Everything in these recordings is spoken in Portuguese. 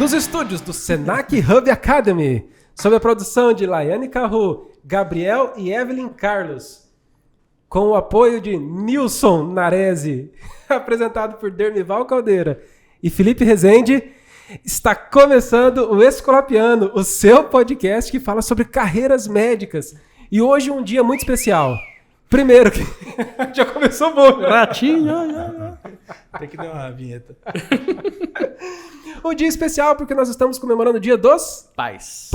Nos estúdios do Senac Hub Academy, sob a produção de Laiane Carru, Gabriel e Evelyn Carlos, com o apoio de Nilson Narese, apresentado por Dermival Caldeira e Felipe Rezende, está começando o Escolapiano, o seu podcast que fala sobre carreiras médicas. E hoje um dia muito especial. Primeiro que... Já começou bom. Ratinho. Tem que dar uma vinheta. Um dia especial porque nós estamos comemorando o Dia dos Pais.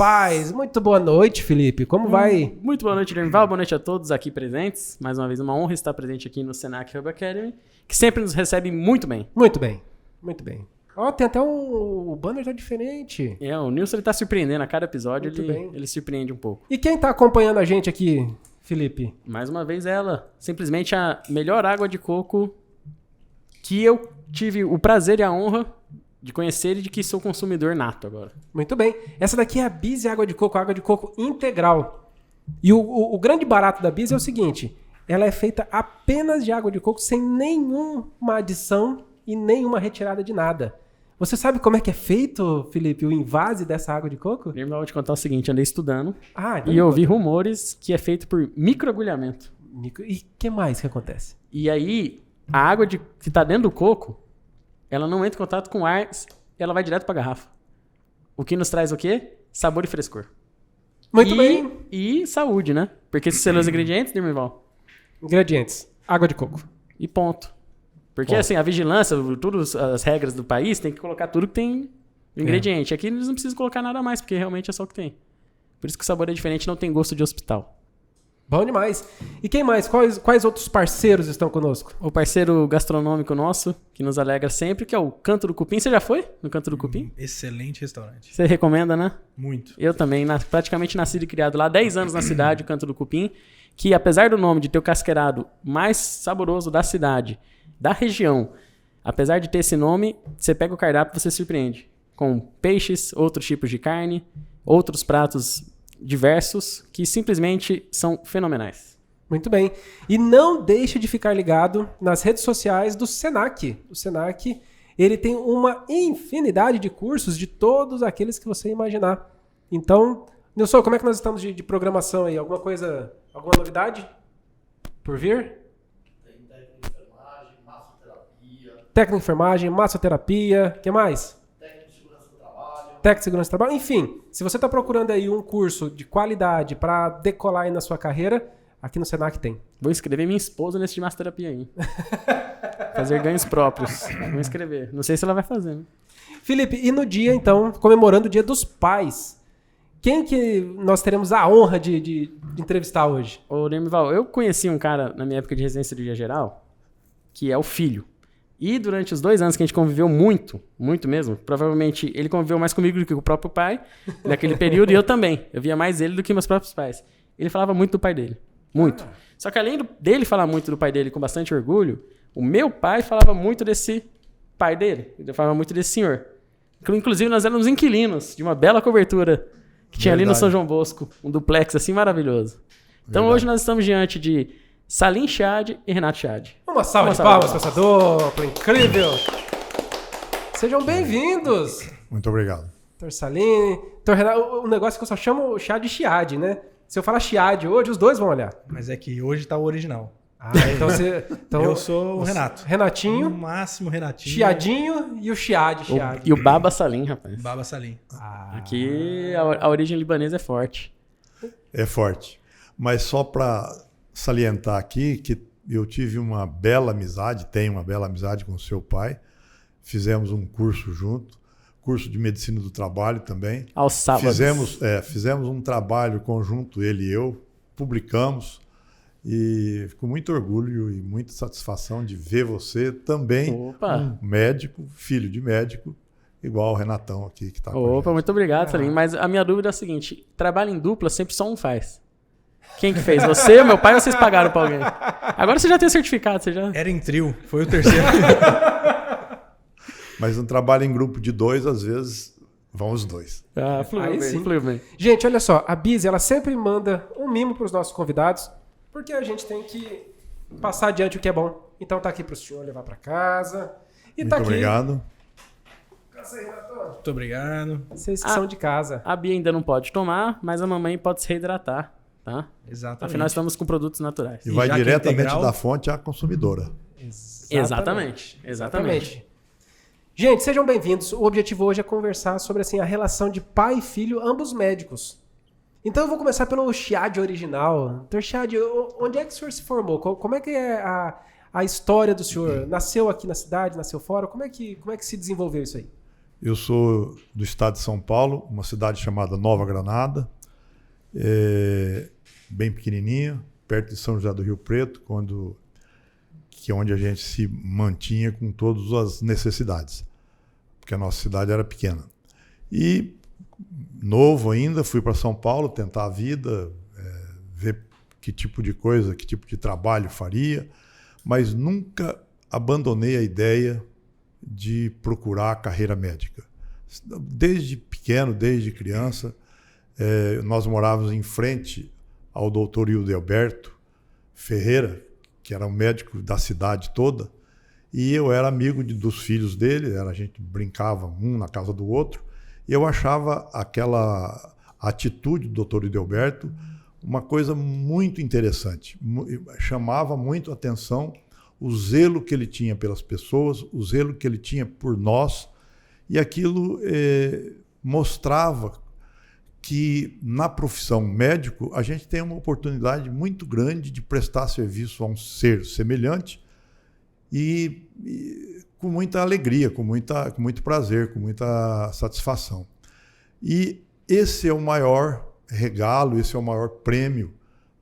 Muito boa noite, Felipe. Como vai? Muito boa noite, Dermival. Boa noite a todos aqui presentes. Mais uma vez, uma honra estar presente aqui no Senac Hub Academy, que sempre nos recebe muito bem. Muito bem. Ó, tem até o banner já diferente. O Nilson ele tá surpreendendo a cada episódio. Muito bem. Ele surpreende um pouco. E quem tá acompanhando a gente aqui, Felipe? Mais uma vez ela. Simplesmente a melhor água de coco que eu tive o prazer e a honra de conhecer e de que sou consumidor nato agora. Muito bem. Essa daqui é a Bizzy água de coco integral. E o grande barato da Bizzy é o seguinte, ela é feita apenas de água de coco sem nenhuma adição e nenhuma retirada de nada. Você sabe como é que é feito, Felipe, o invase dessa água de coco? Eu vou te contar o seguinte, andei estudando então e ouvi rumores que é feito por microagulhamento. E o que mais que acontece? E aí, a água que tá dentro do coco, ela não entra em contato com o ar, ela vai direto pra garrafa. O que nos traz o quê? Sabor e frescor. Muito bem. E saúde, né? Porque se você lê os ingredientes, Dermival? Ingredientes. Água de coco. E ponto. Porque assim, a vigilância, todas as regras do país, tem que colocar tudo que tem ingrediente. Aqui eles não precisam colocar nada mais, porque realmente é só o que tem. Por isso que o sabor é diferente, não tem gosto de hospital. Bom demais. E quem mais? Quais outros parceiros estão conosco? O parceiro gastronômico nosso, que nos alegra sempre, que é o Canto do Cupim. Você já foi no Canto do Cupim? Excelente restaurante. Você recomenda, né? Muito. Eu também, praticamente nascido e criado lá, 10 anos na cidade, o Canto do Cupim, que apesar do nome de ter o casqueirado mais saboroso da cidade, da região, apesar de ter esse nome, você pega o cardápio e você se surpreende. Com peixes, outros tipos de carne, outros pratos diversos que simplesmente são fenomenais. Muito bem. E não deixe de ficar ligado nas redes sociais do Senac. O Senac, ele tem uma infinidade de cursos de todos aqueles que você imaginar. Então, Nilson, como é que nós estamos de programação aí? Alguma novidade por vir? Técnico de enfermagem, massoterapia, o que mais? Técnico de segurança do trabalho. Enfim, se você está procurando aí um curso de qualidade para decolar aí na sua carreira, aqui no Senac tem. Vou inscrever minha esposa nesse de massoterapia aí. Fazer ganhos próprios. Vou inscrever. Não sei se ela vai fazer, né? Felipe, e no dia, então, comemorando o Dia dos Pais, quem que nós teremos a honra de entrevistar hoje? Ô, Dermival, eu conheci um cara na minha época de residência de cirurgia geral, que é o filho. E durante os 2 anos que a gente conviveu muito mesmo, provavelmente ele conviveu mais comigo do que com o próprio pai, naquele período, e eu também. Eu via mais ele do que meus próprios pais. Ele falava muito do pai dele. Muito. Só que além dele falar muito do pai dele com bastante orgulho, o meu pai falava muito desse pai dele. Ele falava muito desse senhor. Inclusive, nós éramos inquilinos de uma bela cobertura que tinha ali no São João Bosco. Um duplex assim maravilhoso. Então hoje nós estamos diante de Salim Chad e Renato Chad. Uma salva de palmas para essa dupla incrível. Sejam bem-vindos. Muito obrigado. Dr. Salim. Dr. Renato, o negócio é que eu só chamo o Chad de Chiad, né? Se eu falar Chiad hoje, os dois vão olhar. Mas é que hoje tá o original. Então você... Então, eu sou o Renato. Renatinho. No máximo Renatinho. Chiadinho e o Chiad. E o Baba Salim, rapaz. Baba Salim. Aqui a origem libanesa é forte. É forte. Mas só para salientar aqui que eu tive uma bela amizade, tenho uma bela amizade com o seu pai. Fizemos um curso junto, curso de medicina do trabalho também. Aos sábados. Fizemos um trabalho conjunto, ele e eu, publicamos. E fico muito orgulho e muita satisfação de ver você também, um médico, filho de médico, igual o Renatão aqui que está com a gente. Muito obrigado, Salim. Mas a minha dúvida é a seguinte, trabalho em dupla sempre só um faz. Quem que fez? Você, meu pai ou vocês pagaram pra alguém? Agora você já tem certificado, você já... Era em trio, foi o terceiro. Mas um trabalho em grupo de 2, às vezes, vão os 2. Fluiu bem. Gente, olha só, a Bizzy, ela sempre manda um mimo pros nossos convidados, porque a gente tem que passar adiante o que é bom. Então tá aqui pro senhor levar pra casa. E Muito tá aqui obrigado. Muito obrigado. Vocês que são de casa. A Bia ainda não pode tomar, mas a mamãe pode se reidratar, tá? Exatamente. Afinal, estamos com produtos naturais. E vai já que é diretamente integral- da fonte à consumidora. Exatamente. Gente, sejam bem-vindos. O objetivo hoje é conversar sobre assim, a relação de pai e filho, ambos médicos. Então eu vou começar pelo Chiad original. Dr. Chiad, onde é que o senhor se formou? Como é que é a história do senhor? Nasceu aqui na cidade, nasceu fora? Como é que se desenvolveu isso aí? Eu sou do estado de São Paulo, uma cidade chamada Nova Granada, bem pequenininha, perto de São José do Rio Preto, que é onde a gente se mantinha com todas as necessidades, porque a nossa cidade era pequena. E, novo ainda, fui para São Paulo tentar a vida, ver que tipo de coisa, que tipo de trabalho faria, mas nunca abandonei a ideia de procurar a carreira médica. Desde pequeno, desde criança, nós morávamos em frente ao doutor Hildo Alberto Ferreira, que era um médico da cidade toda, e eu era amigo dos filhos dele, a gente brincava um na casa do outro, e eu achava aquela atitude do doutor Hildo Alberto uma coisa muito interessante. Chamava muito a atenção o zelo que ele tinha pelas pessoas, o zelo que ele tinha por nós, e aquilo mostrava que na profissão médico a gente tem uma oportunidade muito grande de prestar serviço a um ser semelhante e com muita alegria, com muito prazer, com muita satisfação. E esse é o maior regalo, esse é o maior prêmio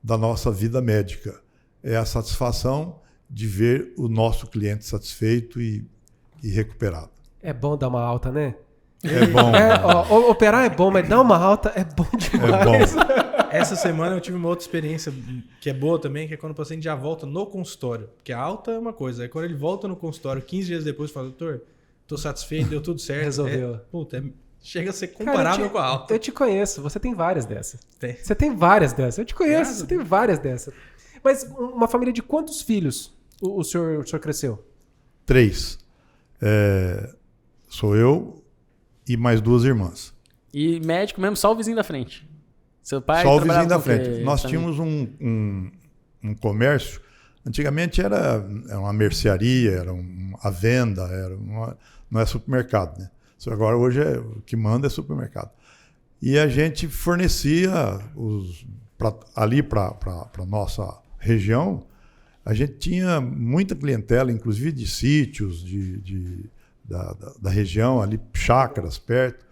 da nossa vida médica. É a satisfação de ver o nosso cliente satisfeito e recuperado. É bom dar uma alta, né? É bom. Operar é bom, mas dar uma alta é bom demais. É bom. Essa semana eu tive uma outra experiência que é boa também, que é quando o paciente já volta no consultório. Porque a alta é uma coisa, aí quando ele volta no consultório 15 dias depois, fala, doutor, tô satisfeito, deu tudo certo. Resolveu. Chega a ser comparável com a alta. Eu te conheço, você tem várias dessas. Tem. Você tem várias dessas. Eu te conheço, Obrigado. você tem várias dessas. Mas uma família de quantos filhos o senhor cresceu? 3. Sou eu e mais 2 irmãs. E médico mesmo, só o vizinho da frente. Seu pai Só o trabalhava vizinho da com o quê frente. Nós também? tínhamos um comércio. Antigamente era uma mercearia, era a venda, não é supermercado, né? Agora hoje o que manda é supermercado. E a gente fornecia ali para a nossa região, a gente tinha muita clientela, inclusive de sítios da região, ali chácaras perto.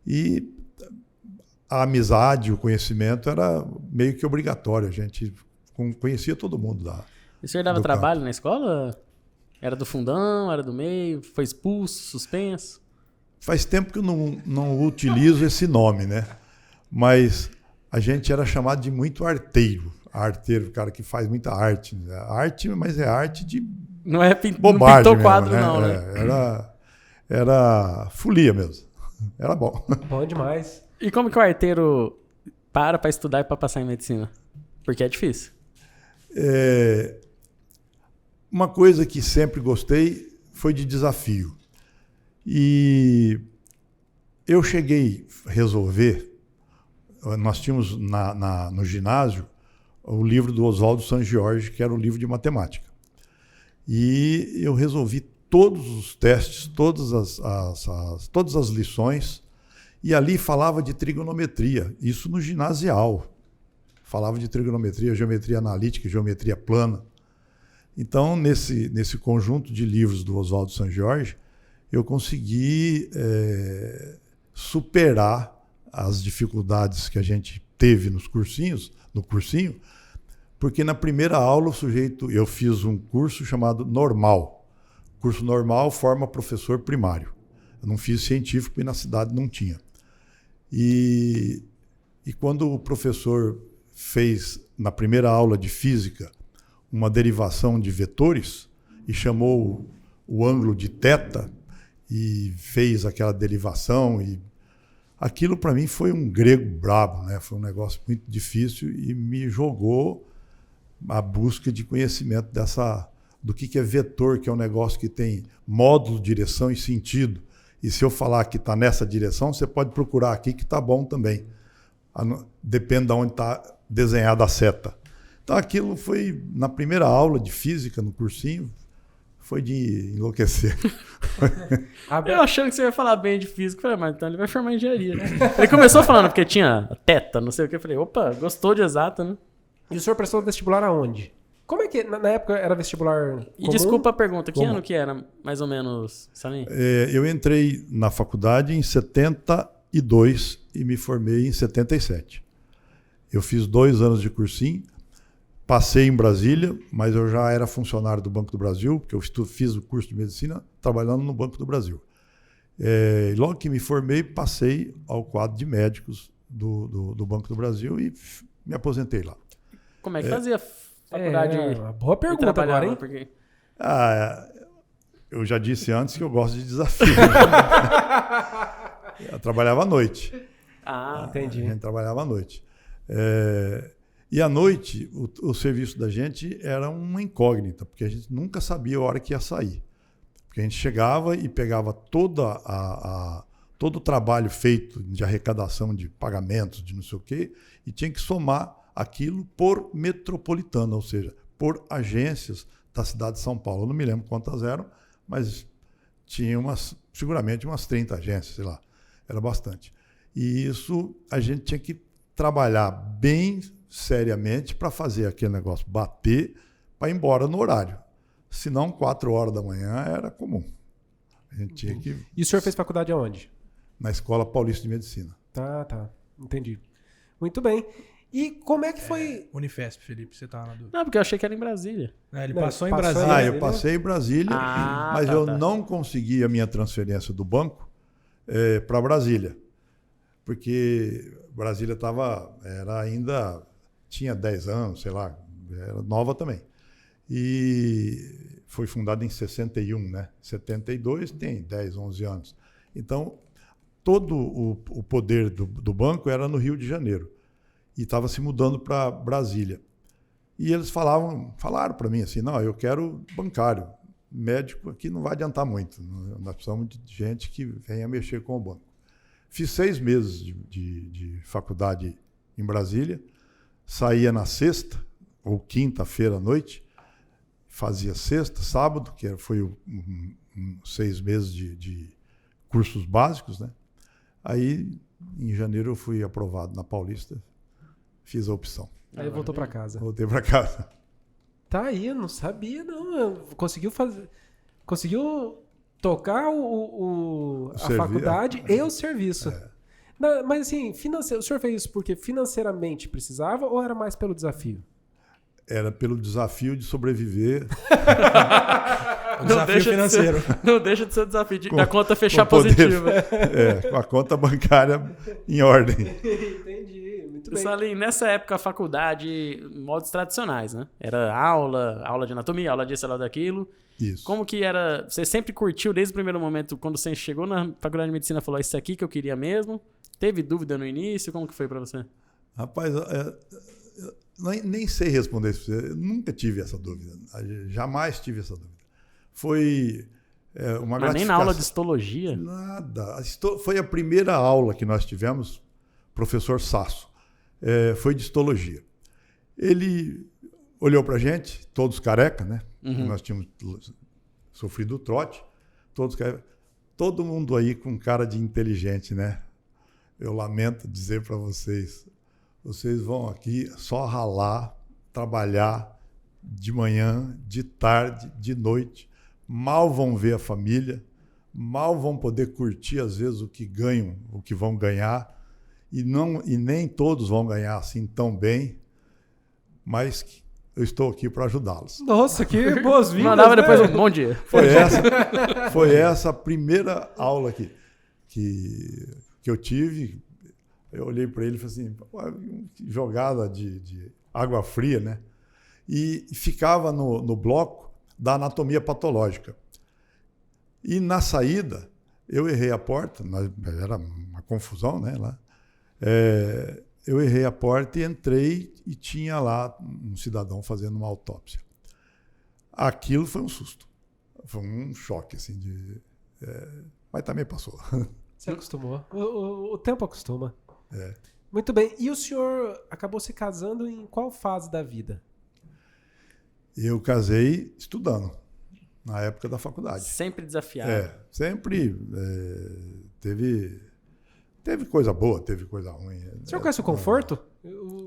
E a amizade, o conhecimento era meio que obrigatório. A gente conhecia todo mundo lá. E o senhor dava trabalho na escola? Era do fundão, era do meio? Foi expulso, suspenso? Faz tempo que eu não utilizo esse nome, né? Mas a gente era chamado de muito arteiro. Arteiro, o cara que faz muita arte. Arte, mas é arte de Não é bobagem não pintou mesmo, quadro, né? não, né? Era folia mesmo. Era bom. Bom demais. E como que o arteiro para estudar e para passar em medicina? Porque é difícil. Uma coisa que sempre gostei foi de desafio. E eu cheguei a resolver, nós tínhamos no ginásio o livro do Oswaldo Sangiorgi, que era o livro de matemática. E eu resolvi todos os testes, todas as lições, e ali falava de trigonometria, isso no ginasial. Falava de trigonometria, geometria analítica, geometria plana. Então, nesse conjunto de livros do Oswaldo Sangiorgi, eu consegui superar as dificuldades que a gente teve no cursinho, porque na primeira aula eu fiz um curso chamado normal. O curso normal forma professor primário. Eu não fiz científico porque na cidade não tinha. E quando o professor fez, na primeira aula de física, uma derivação de vetores e chamou o ângulo de θ e fez aquela derivação, e aquilo para mim foi um grego brabo, né? Foi um negócio muito difícil e me jogou a busca de conhecimento do que é vetor, que é um negócio que tem módulo, direção e sentido. E se eu falar que está nessa direção, você pode procurar aqui que está bom também. Depende de onde está desenhada a seta. Então aquilo foi, na primeira aula de física, no cursinho, foi de enlouquecer. Eu achando que você ia falar bem de física, falei, mas então ele vai formar em engenharia, né? Ele começou falando porque tinha teta, não sei o que, eu falei, opa, gostou de exata, né? E o senhor prestou vestibular aonde? Como é que, na época, era vestibular E comum? desculpa a pergunta, que ano que era, mais ou menos, Salim? Eu entrei na faculdade em 72 e me formei em 77. Eu fiz 2 anos de cursinho, passei em Brasília, mas eu já era funcionário do Banco do Brasil, porque eu fiz o curso de medicina trabalhando no Banco do Brasil. E logo que me formei, passei ao quadro de médicos do Banco do Brasil e me aposentei lá. Como é que fazia faculdade? Uma boa pergunta agora, hein? Porque... Eu já disse antes que eu gosto de desafio. Eu trabalhava à noite. Entendi. A gente trabalhava à noite. E à noite, o serviço da gente era uma incógnita, porque a gente nunca sabia a hora que ia sair. Porque a gente chegava e pegava todo o trabalho feito de arrecadação de pagamentos, de não sei o quê, e tinha que somar aquilo por metropolitana, ou seja, por agências da cidade de São Paulo. Eu não me lembro quantas eram, mas tinha seguramente umas 30 agências, sei lá. Era bastante. E isso a gente tinha que trabalhar bem seriamente para fazer aquele negócio bater para ir embora no horário. Senão, 4 horas da manhã era comum. A gente tinha que... E o senhor fez faculdade aonde? Na Escola Paulista de Medicina. Tá. Entendi. Muito bem. E como é que foi... Unifesp, Felipe, você tá na dúvida. Não, porque eu achei que era em Brasília. Ele Não, passou em passou Brasília. Eu passei em Brasília, mas eu não consegui a minha transferência do banco para Brasília. Porque Brasília tinha 10 anos, sei lá, era nova também. E foi fundada em 61, né? 72 tem 10, 11 anos. Então, todo o poder do banco era no Rio de Janeiro. E estava se mudando para Brasília. E eles falaram para mim assim, não, eu quero bancário. Médico aqui não vai adiantar muito. Nós precisamos de gente que venha mexer com o banco. Fiz 6 meses de faculdade em Brasília. Saía na sexta ou quinta-feira à noite. Fazia sexta, sábado, que foi 6 meses de cursos básicos, né? Aí, em janeiro, eu fui aprovado na Paulista. Fiz a opção. Aí voltou para casa. Voltei para casa. Tá aí, eu não sabia, não. Conseguiu tocar a faculdade e o serviço. Mas assim, o senhor fez isso porque financeiramente precisava ou era mais pelo desafio? Era pelo desafio de sobreviver. O desafio financeiro. Não deixa de ser o desafio da conta fechar positiva. Com a conta bancária em ordem. Entendi, muito bem. Salim, nessa época a faculdade, modos tradicionais, né? Era aula de anatomia, aula disso, aula daquilo. Isso. Como que era? Você sempre curtiu desde o primeiro momento, quando você chegou na faculdade de medicina, falou, isso aqui que eu queria mesmo? Teve dúvida no início? Como que foi pra você? Rapaz, nem sei responder isso. Eu nunca tive essa dúvida. Jamais tive essa dúvida. Foi uma gratificação. Mas nem na aula de histologia? Nada. Foi a primeira aula que nós tivemos, professor Sasso. Foi de histologia. Ele olhou pra gente, todos careca, né? Uhum. Nós tínhamos sofrido o trote, todos careca. Todo mundo aí com cara de inteligente, né? Eu lamento dizer para vocês, vocês vão aqui só ralar, trabalhar de manhã, de tarde, de noite, mal vão ver a família, mal vão poder curtir às vezes o que ganham, o que vão ganhar, e nem todos vão ganhar assim tão bem, mas eu estou aqui para ajudá-los. Nossa, que boas-vindas. Mandava né? depois um bom dia. Foi essa a primeira aula que eu tive. Eu olhei para ele e falei assim, jogada de água fria, né? E ficava no bloco da anatomia patológica. E na saída, eu errei a porta, era uma confusão, né? Lá. Eu errei a porta e entrei e tinha lá um cidadão fazendo uma autópsia. Aquilo foi um susto. Foi um choque, assim, Mas também passou. Você acostumou. O tempo acostuma. É. Muito bem. E o senhor acabou se casando em qual fase da vida? Eu casei estudando, na época da faculdade. Sempre desafiado. Sempre teve coisa boa, teve coisa ruim. O senhor conhece o conforto?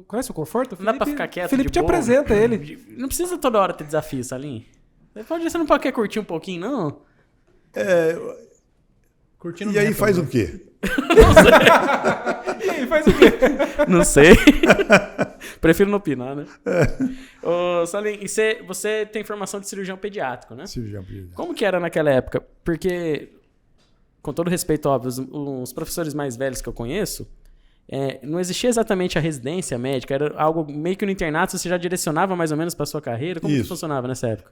Conhece o conforto? Não dá pra ficar quieto Felipe de te boa. apresenta ele. Não precisa toda hora ter desafio, Salim. Você não pode querer curtir um pouquinho, não? Curtindo E aí metal, faz né? o quê? E aí, faz o quê? Não sei. Prefiro não opinar, né? Ô, Salim, e você tem formação de cirurgião pediátrico, né? Cirurgião pediátrico. Como que era naquela época? Porque, com todo respeito, óbvio, os professores mais velhos que eu conheço, não existia exatamente a residência médica, era algo meio que no internato, você já direcionava mais ou menos para sua carreira? Como que funcionava nessa época?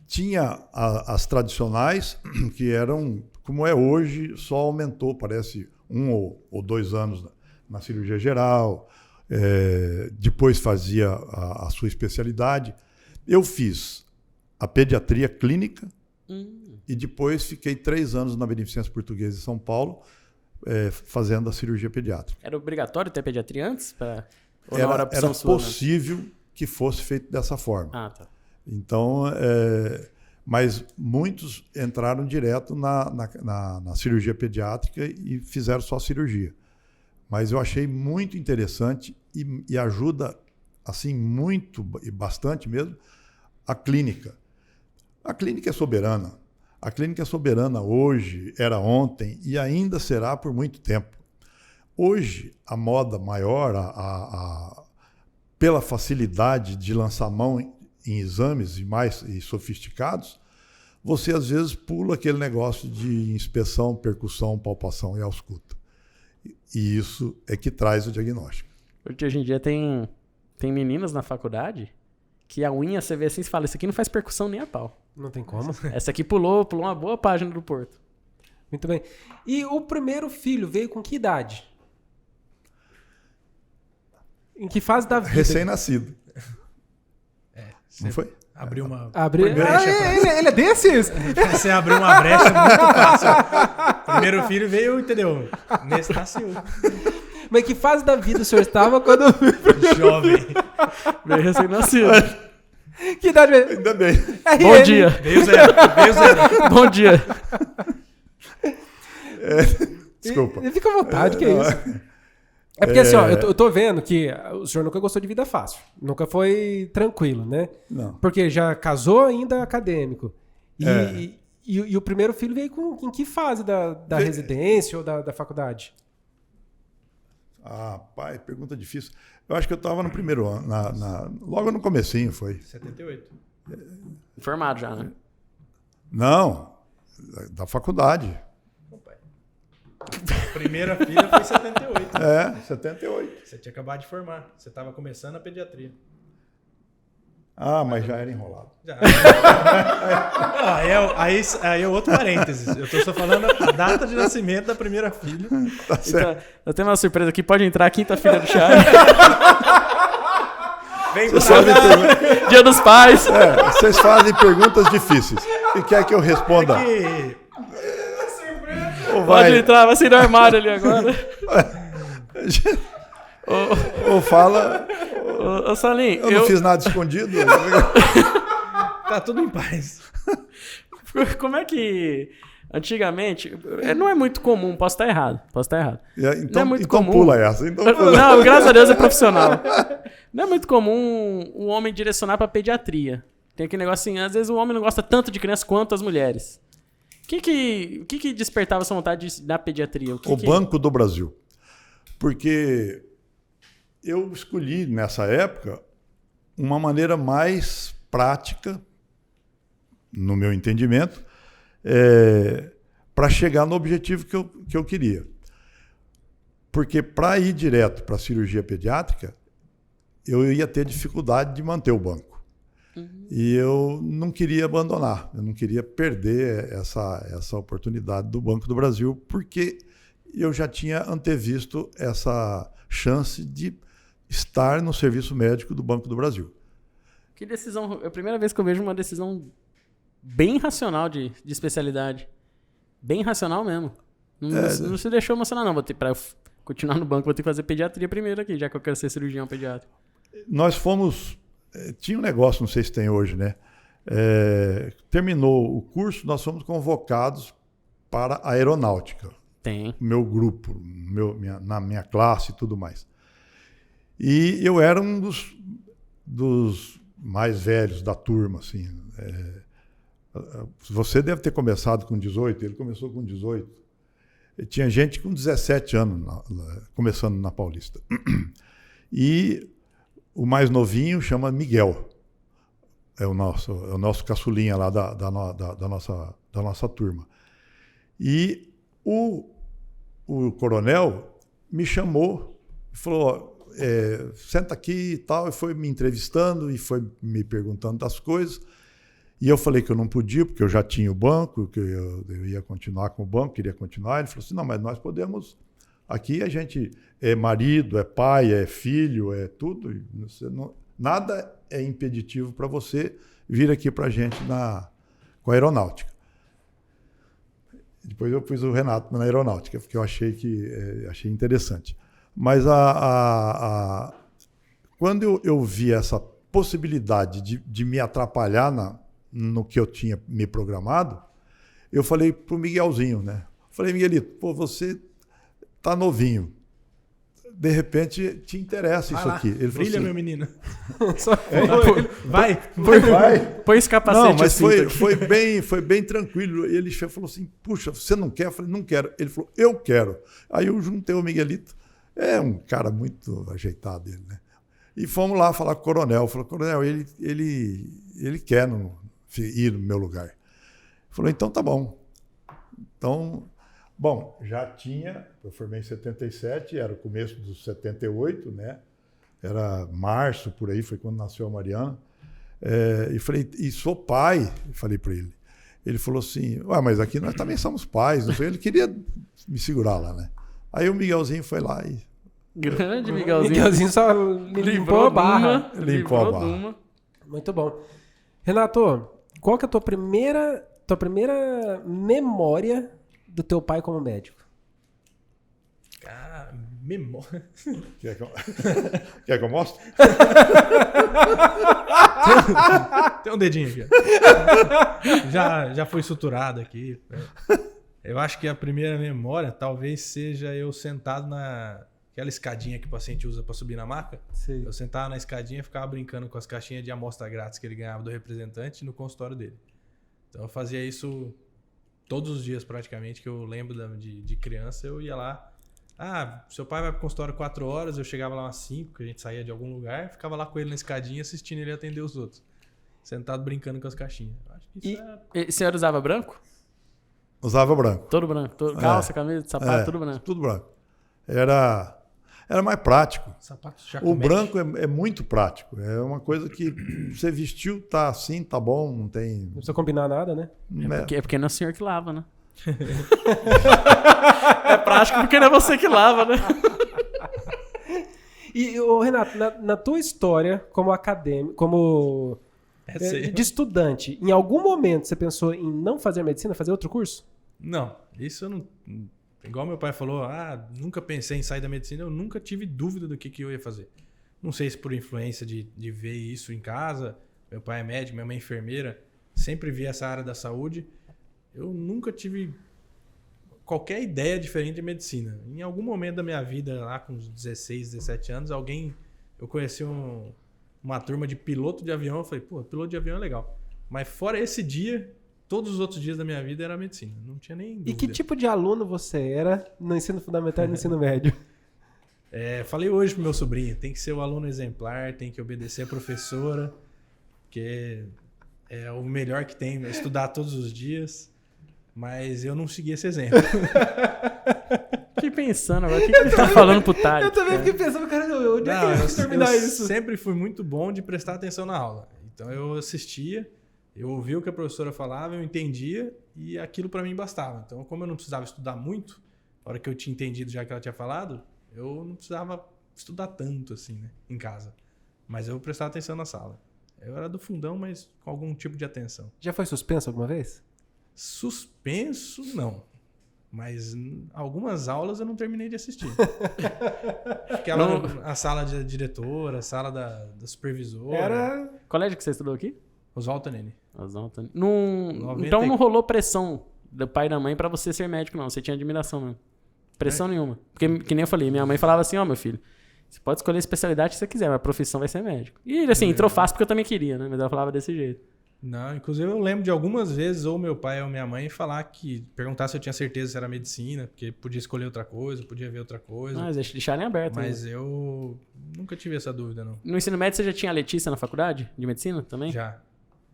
Tinha as tradicionais, que eram, como é hoje, só aumentou, parece, 1 ou 2 anos na cirurgia geral, depois fazia a sua especialidade. Eu fiz a pediatria clínica e depois fiquei 3 anos na Beneficência Portuguesa de São Paulo, fazendo a cirurgia pediátrica. Era obrigatório ter pediatria antes? Ou não era opção Era sua, possível que fosse feito dessa forma. Ah, tá. Então, mas muitos entraram direto na cirurgia pediátrica e fizeram só cirurgia. Mas eu achei muito interessante e ajuda, assim, muito e bastante mesmo, a clínica. A clínica é soberana. A clínica é soberana hoje, era ontem e ainda será por muito tempo. Hoje, a moda maior, pela facilidade de lançar mão em exames e sofisticados, você às vezes pula aquele negócio de inspeção, percussão, palpação e ausculta. E isso é que traz o diagnóstico. Porque hoje em dia tem meninas na faculdade que a unha você vê assim e fala, isso aqui não faz percussão nem a pau. Não tem como. Essa aqui pulou uma boa página do Porto. Muito bem. E o primeiro filho veio com que idade? Em que fase da vida? Recém-nascido. Não foi? Abriu uma Ele brecha. é desses? Você abriu uma brecha muito fácil. Primeiro filho veio, entendeu? Nesse nasceu. Mas em que fase da vida o senhor estava quando... Jovem. Meio recém-nascido. Que idade veio? Ainda bem. Bom dia. Veio zero. Bom dia. Desculpa. Fica à vontade, que é isso. É porque assim, ó, eu tô vendo que o senhor nunca gostou de vida fácil. Nunca foi tranquilo, né? Não. Porque já casou ainda acadêmico. E o primeiro filho veio em que fase da residência ou da faculdade? Pai, pergunta difícil. Eu acho que eu estava no primeiro ano, logo no comecinho foi. 78. Formado já, né? Não, da faculdade. Primeira filha foi 78. 78. Você tinha acabado de formar. Você estava começando a pediatria. Mas já era enrolado. Já. Aí é outro parênteses. Eu estou só falando a data de nascimento da primeira filha. Tá certo. Então, eu tenho uma surpresa aqui. Pode entrar a quinta filha do Charlie. Vem Vocês fazem Dia dos Pais. vocês fazem perguntas difíceis. E quer que eu responda? Ou Pode entrar, vai sair do armário ali agora. Ou fala... Ô Salim, Eu não fiz nada escondido. Tá tudo em paz. Como é que... Antigamente, não é muito comum, posso estar errado. Então, não é muito então comum. pula essa. Então pula. Não, graças a Deus é profissional. Não é muito comum um homem direcionar para pediatria. Tem aquele negócio assim, às vezes o homem não gosta tanto de criança quanto as mulheres. O que despertava essa vontade de estudar pediatria? Banco do Brasil. Porque eu escolhi, nessa época, uma maneira mais prática, no meu entendimento, para chegar no objetivo que eu queria. Porque para ir direto para a cirurgia pediátrica, eu ia ter dificuldade de manter o banco. E eu não queria abandonar, eu não queria perder essa oportunidade do Banco do Brasil, porque eu já tinha antevisto essa chance de estar no serviço médico do Banco do Brasil. Que decisão... É a primeira vez que eu vejo uma decisão bem racional de especialidade. bem racional mesmo. Não se deixou emocionar, não. Pra eu continuar no banco, vou ter que fazer pediatria primeiro aqui, já que eu quero ser cirurgião pediátrico. Nós fomos... Tinha um negócio, não sei se tem hoje, né? Terminou o curso, nós fomos convocados para a aeronáutica. Tem. Meu grupo, na minha classe e tudo mais. E eu era um dos mais velhos da turma, assim. Você deve ter começado com 18, ele começou com 18. Tinha gente com 17 anos começando na Paulista. E o mais novinho chama Miguel. É o nosso caçulinha lá da nossa turma. E o coronel me chamou e falou, senta aqui e tal, e foi me entrevistando e foi me perguntando das coisas. E eu falei que eu não podia, porque eu já tinha o banco, que eu ia continuar com o banco, queria continuar. Ele falou assim, não, mas nós podemos... Aqui a gente é marido, é pai, é filho, é tudo. Nada é impeditivo para você vir aqui para a gente com a aeronáutica. Depois eu pus o Renato na aeronáutica, porque eu achei interessante. Mas quando eu vi essa possibilidade de me atrapalhar no que eu tinha me programado, eu falei para o Miguelzinho, né? Falei, Miguelito, pô, você tá novinho. De repente, te interessa isso aqui. Ele brilha, assim, meu menino. Vai. Põe esse capacete. Não, mas assim, foi bem tranquilo. E ele falou assim, puxa, você não quer? Eu falei, não quero. Ele falou, eu quero. Aí eu juntei o Miguelito. É um cara muito ajeitado, ele, né? E fomos lá falar com o coronel. Falou, coronel, ele quer ir no meu lugar. Ele falou, então tá bom. Então, bom, já tinha, eu formei em 77, era o começo dos 78, né? Era março, por aí, foi quando nasceu a Mariana. E falei, e sou pai, falei para ele. Ele falou assim, mas aqui nós também somos pais. Não sei, ele queria me segurar lá, né? Aí o Miguelzinho foi lá e... Grande Miguelzinho. Miguelzinho só limpou a barra. Limpou a barra. Muito bom. Renato, qual que é a tua primeira memória do teu pai como médico? Memória. Quer que eu mostre? Tem um dedinho aqui. Já foi suturado aqui. Eu acho que a primeira memória talvez seja eu sentado naquela escadinha que o paciente usa para subir na maca. Sim. Eu sentava na escadinha e ficava brincando com as caixinhas de amostra grátis que ele ganhava do representante no consultório dele. Então eu fazia isso todos os dias praticamente, que eu lembro de criança. Eu ia lá, seu pai vai pro consultório 4 horas, eu chegava lá umas 5, que a gente saía de algum lugar, ficava lá com ele na escadinha assistindo ele atender os outros. Sentado brincando com as caixinhas. Acho que isso E o senhor usava branco? Usava branco. Todo branco. Calça, camisa, sapato, tudo branco. Tudo branco. Era mais prático. O branco é muito prático. É uma coisa que você vestiu, tá assim, tá bom, não tem... Não precisa combinar nada, né? É porque não é o senhor que lava, né? É prático porque não é você que lava, né? E, Renato, na tua história como acadêmico, de estudante, em algum momento você pensou em não fazer medicina, fazer outro curso? Não, isso eu não... Igual meu pai falou, nunca pensei em sair da medicina, eu nunca tive dúvida do que eu ia fazer. Não sei se por influência de ver isso em casa, meu pai é médico, minha mãe é enfermeira, sempre vi essa área da saúde, eu nunca tive qualquer ideia diferente de medicina. Em algum momento da minha vida, lá com uns 16, 17 anos, eu conheci uma turma de piloto de avião, eu falei, piloto de avião é legal. Mas fora esse dia... Todos os outros dias da minha vida era medicina. Não tinha nem dúvida. E que tipo de aluno você era no ensino fundamental e no ensino médio? Falei hoje pro meu sobrinho, tem que ser o aluno exemplar, tem que obedecer a professora, que é o melhor que tem, é estudar todos os dias. Mas eu não segui esse exemplo. Fiquei pensando agora, o que ele tá falando pro Thales? Eu também fiquei pensando, cara, onde é que eu vou terminar isso? Eu sempre fui muito bom de prestar atenção na aula. Então eu assistia... Eu ouvia o que a professora falava, eu entendia e aquilo para mim bastava. Então, como eu não precisava estudar muito, na hora que eu tinha entendido já que ela tinha falado, eu não precisava estudar tanto assim, né, em casa. Mas eu prestava atenção na sala. Eu era do fundão, mas com algum tipo de atenção. Já foi suspenso alguma vez? Suspenso, não. Mas algumas aulas eu não terminei de assistir. Ficava na sala da diretora, a sala da supervisora. Colégio que você estudou aqui? Oswaldo Tanini. Então não rolou pressão do pai e da mãe pra você ser médico, não. Você tinha admiração mesmo. Pressão nenhuma. Porque, que nem eu falei, minha mãe falava assim, meu filho, você pode escolher a especialidade que você quiser, mas a profissão vai ser médico. E assim, entrou fácil porque eu também queria, né? Mas ela falava desse jeito. Não, inclusive eu lembro de algumas vezes, ou meu pai ou minha mãe perguntar se eu tinha certeza se era medicina, porque podia escolher outra coisa, podia ver outra coisa. Mas deixarem aberto. Mas eu nunca tive essa dúvida, não. No ensino médio você já tinha a Letícia na faculdade de medicina também? Já.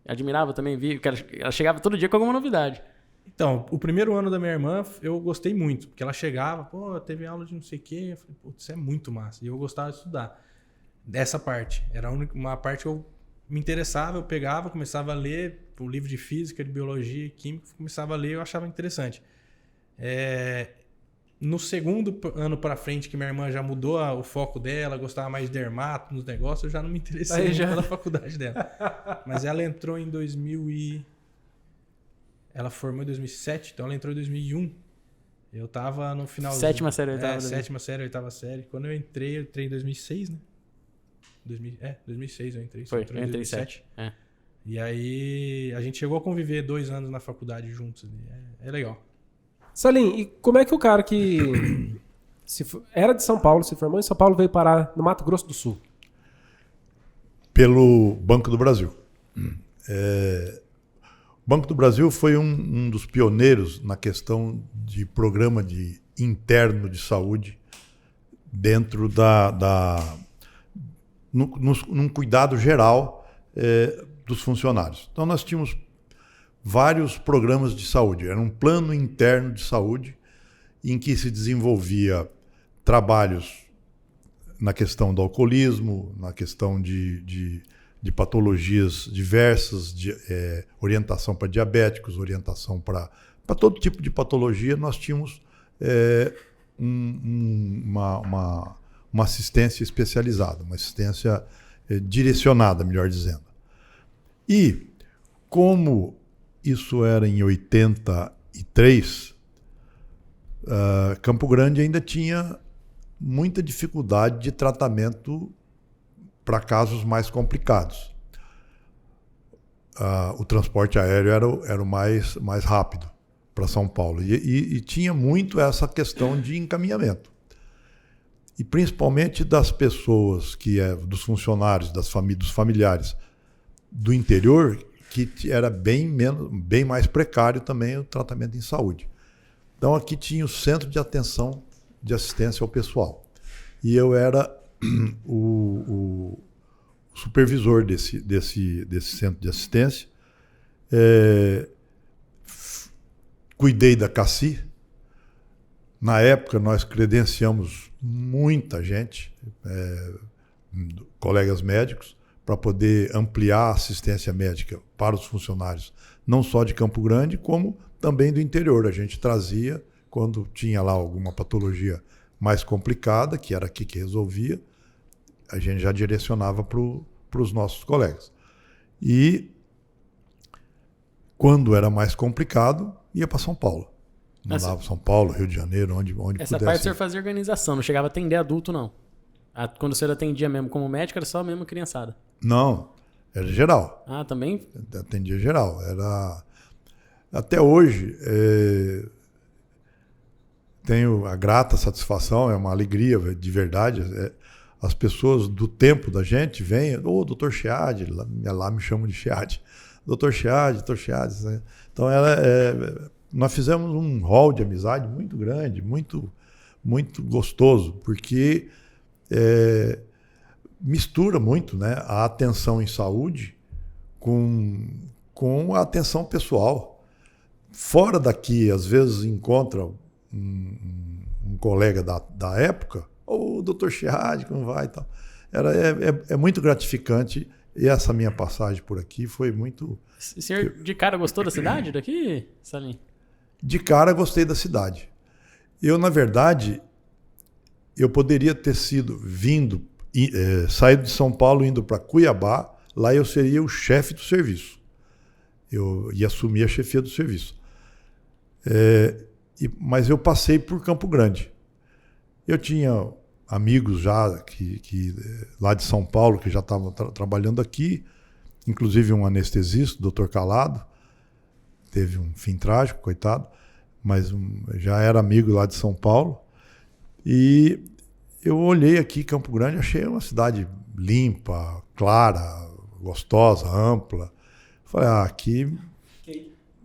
Admirava também, vi que ela chegava todo dia com alguma novidade. Então, o primeiro ano da minha irmã eu gostei muito, porque ela chegava, teve aula de não sei o quê, eu falei, isso é muito massa. E eu gostava de estudar. Dessa parte. Era uma parte que eu me interessava, eu pegava, começava a ler o livro de física, de biologia, química, começava a ler, eu achava interessante. No segundo ano para frente, que minha irmã já mudou o foco dela, gostava mais de dermato, nos negócios, eu já não me interessei pela faculdade dela. Mas ela entrou em Ela formou em 2007, então ela entrou em 2001. Eu tava no final... Sétima série, oitava. Sétima série, oitava série. Quando eu entrei em 2006, né? 2006 eu entrei. Foi, eu entrei em 2007. E aí a gente chegou a conviver 2 anos na faculdade juntos. É legal. Salim, e como é que o cara que era de São Paulo, se formou em São Paulo, veio parar no Mato Grosso do Sul? Pelo Banco do Brasil. O Banco do Brasil foi um dos pioneiros na questão de programa interno de saúde dentro num cuidado geral dos funcionários. Então nós tínhamos vários programas de saúde. Era um plano interno de saúde em que se desenvolvia trabalhos na questão do alcoolismo, na questão de patologias diversas, orientação para diabéticos, orientação para todo tipo de patologia. Nós tínhamos uma assistência especializada, uma assistência direcionada, melhor dizendo. E como isso era em 83, Campo Grande ainda tinha muita dificuldade de tratamento para casos mais complicados. O transporte aéreo era o mais rápido para São Paulo. E tinha muito essa questão de encaminhamento. E principalmente das pessoas, dos funcionários, dos familiares do interior, que era bem mais precário também o tratamento em saúde. Então aqui tinha o Centro de Atenção de Assistência ao Pessoal. E eu era o supervisor desse centro de assistência. Cuidei da CACI. Na época, nós credenciamos muita gente, colegas médicos, para poder ampliar a assistência médica para os funcionários, não só de Campo Grande, como também do interior. A gente trazia, quando tinha lá alguma patologia mais complicada, que era aqui que resolvia, a gente já direcionava para os nossos colegas. E, quando era mais complicado, ia para São Paulo. Mandava São Paulo, Rio de Janeiro, onde Essa pudesse. parte o senhor fazia organização, não chegava a atender adulto, não? Quando o senhor atendia mesmo como médico, era só mesmo criançada? Não, era geral. Ah, também? Atendia geral. Até hoje, tenho a grata satisfação, é uma alegria de verdade. As pessoas do tempo da gente vêm, doutor Chiadi, lá me chamam de Chiadi. Doutor Chiadi. Então, nós fizemos um hall de amizade muito grande, muito, muito gostoso, porque mistura muito, né, a atenção em saúde com a atenção pessoal. Fora daqui, às vezes encontra um colega da época, o doutor Chiadi, como vai e tal. É muito gratificante, e essa minha passagem por aqui foi muito... O senhor de cara gostou da cidade daqui, Salim? De cara gostei da cidade. Eu, na verdade, eu poderia ter saído de São Paulo indo para Cuiabá, lá eu seria o chefe do serviço. Eu ia assumir a chefia do serviço. Mas eu passei por Campo Grande. Eu tinha amigos já lá de São Paulo que já estavam trabalhando aqui, inclusive um anestesista, o Dr. Calado, teve um fim trágico, coitado, mas já era amigo lá de São Paulo. E eu olhei aqui Campo Grande, achei uma cidade limpa, clara, gostosa, ampla. Falei, aqui...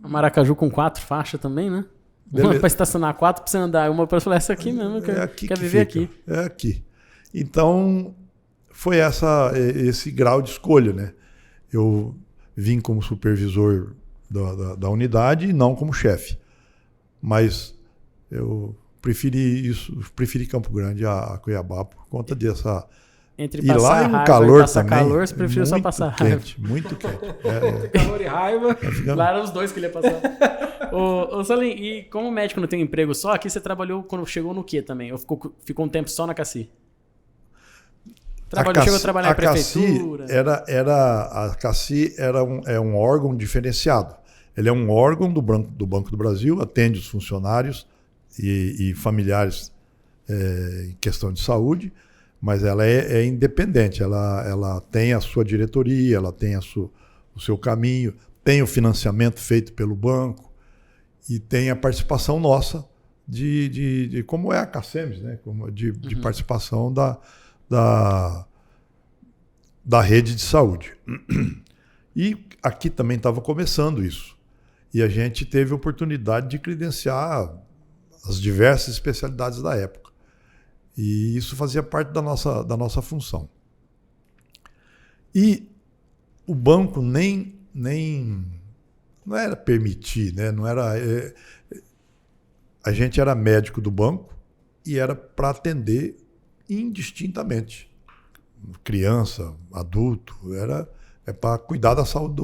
Maracaju com 4 faixas também, né? Uma para estacionar 4 para você andar, uma para falar, essa aqui mesmo, quer viver aqui. É aqui. Então, foi esse grau de escolha, né? Eu vim como supervisor da unidade e não como chefe. Mas eu preferi Campo Grande a Cuiabá por conta dessa... Entre e passar lá no raiva calor e passar também, calor, você preferiu só passar raiva. Muito quente. Calor e raiva. Lá eram os dois que ele ia passar. Ô Salim, e como médico não tem um emprego só, aqui você trabalhou quando chegou no quê também? Ou ficou um tempo só na CACI? Chegou a trabalhar em prefeitura? A CACI é um órgão diferenciado. Ele é um órgão do Banco do Brasil, atende os funcionários e familiares em questão de saúde, mas ela é independente, ela tem a sua diretoria, ela tem o seu caminho, tem o financiamento feito pelo banco e tem a participação nossa de como é a CACEMES, né? De participação da rede de saúde. E aqui também estava começando isso. E a gente teve a oportunidade de credenciar as diversas especialidades da época. E isso fazia parte da nossa função. E o banco nem não era permitir, né? Não era, a gente era médico do banco e era para atender indistintamente. Criança, adulto, é para cuidar da saúde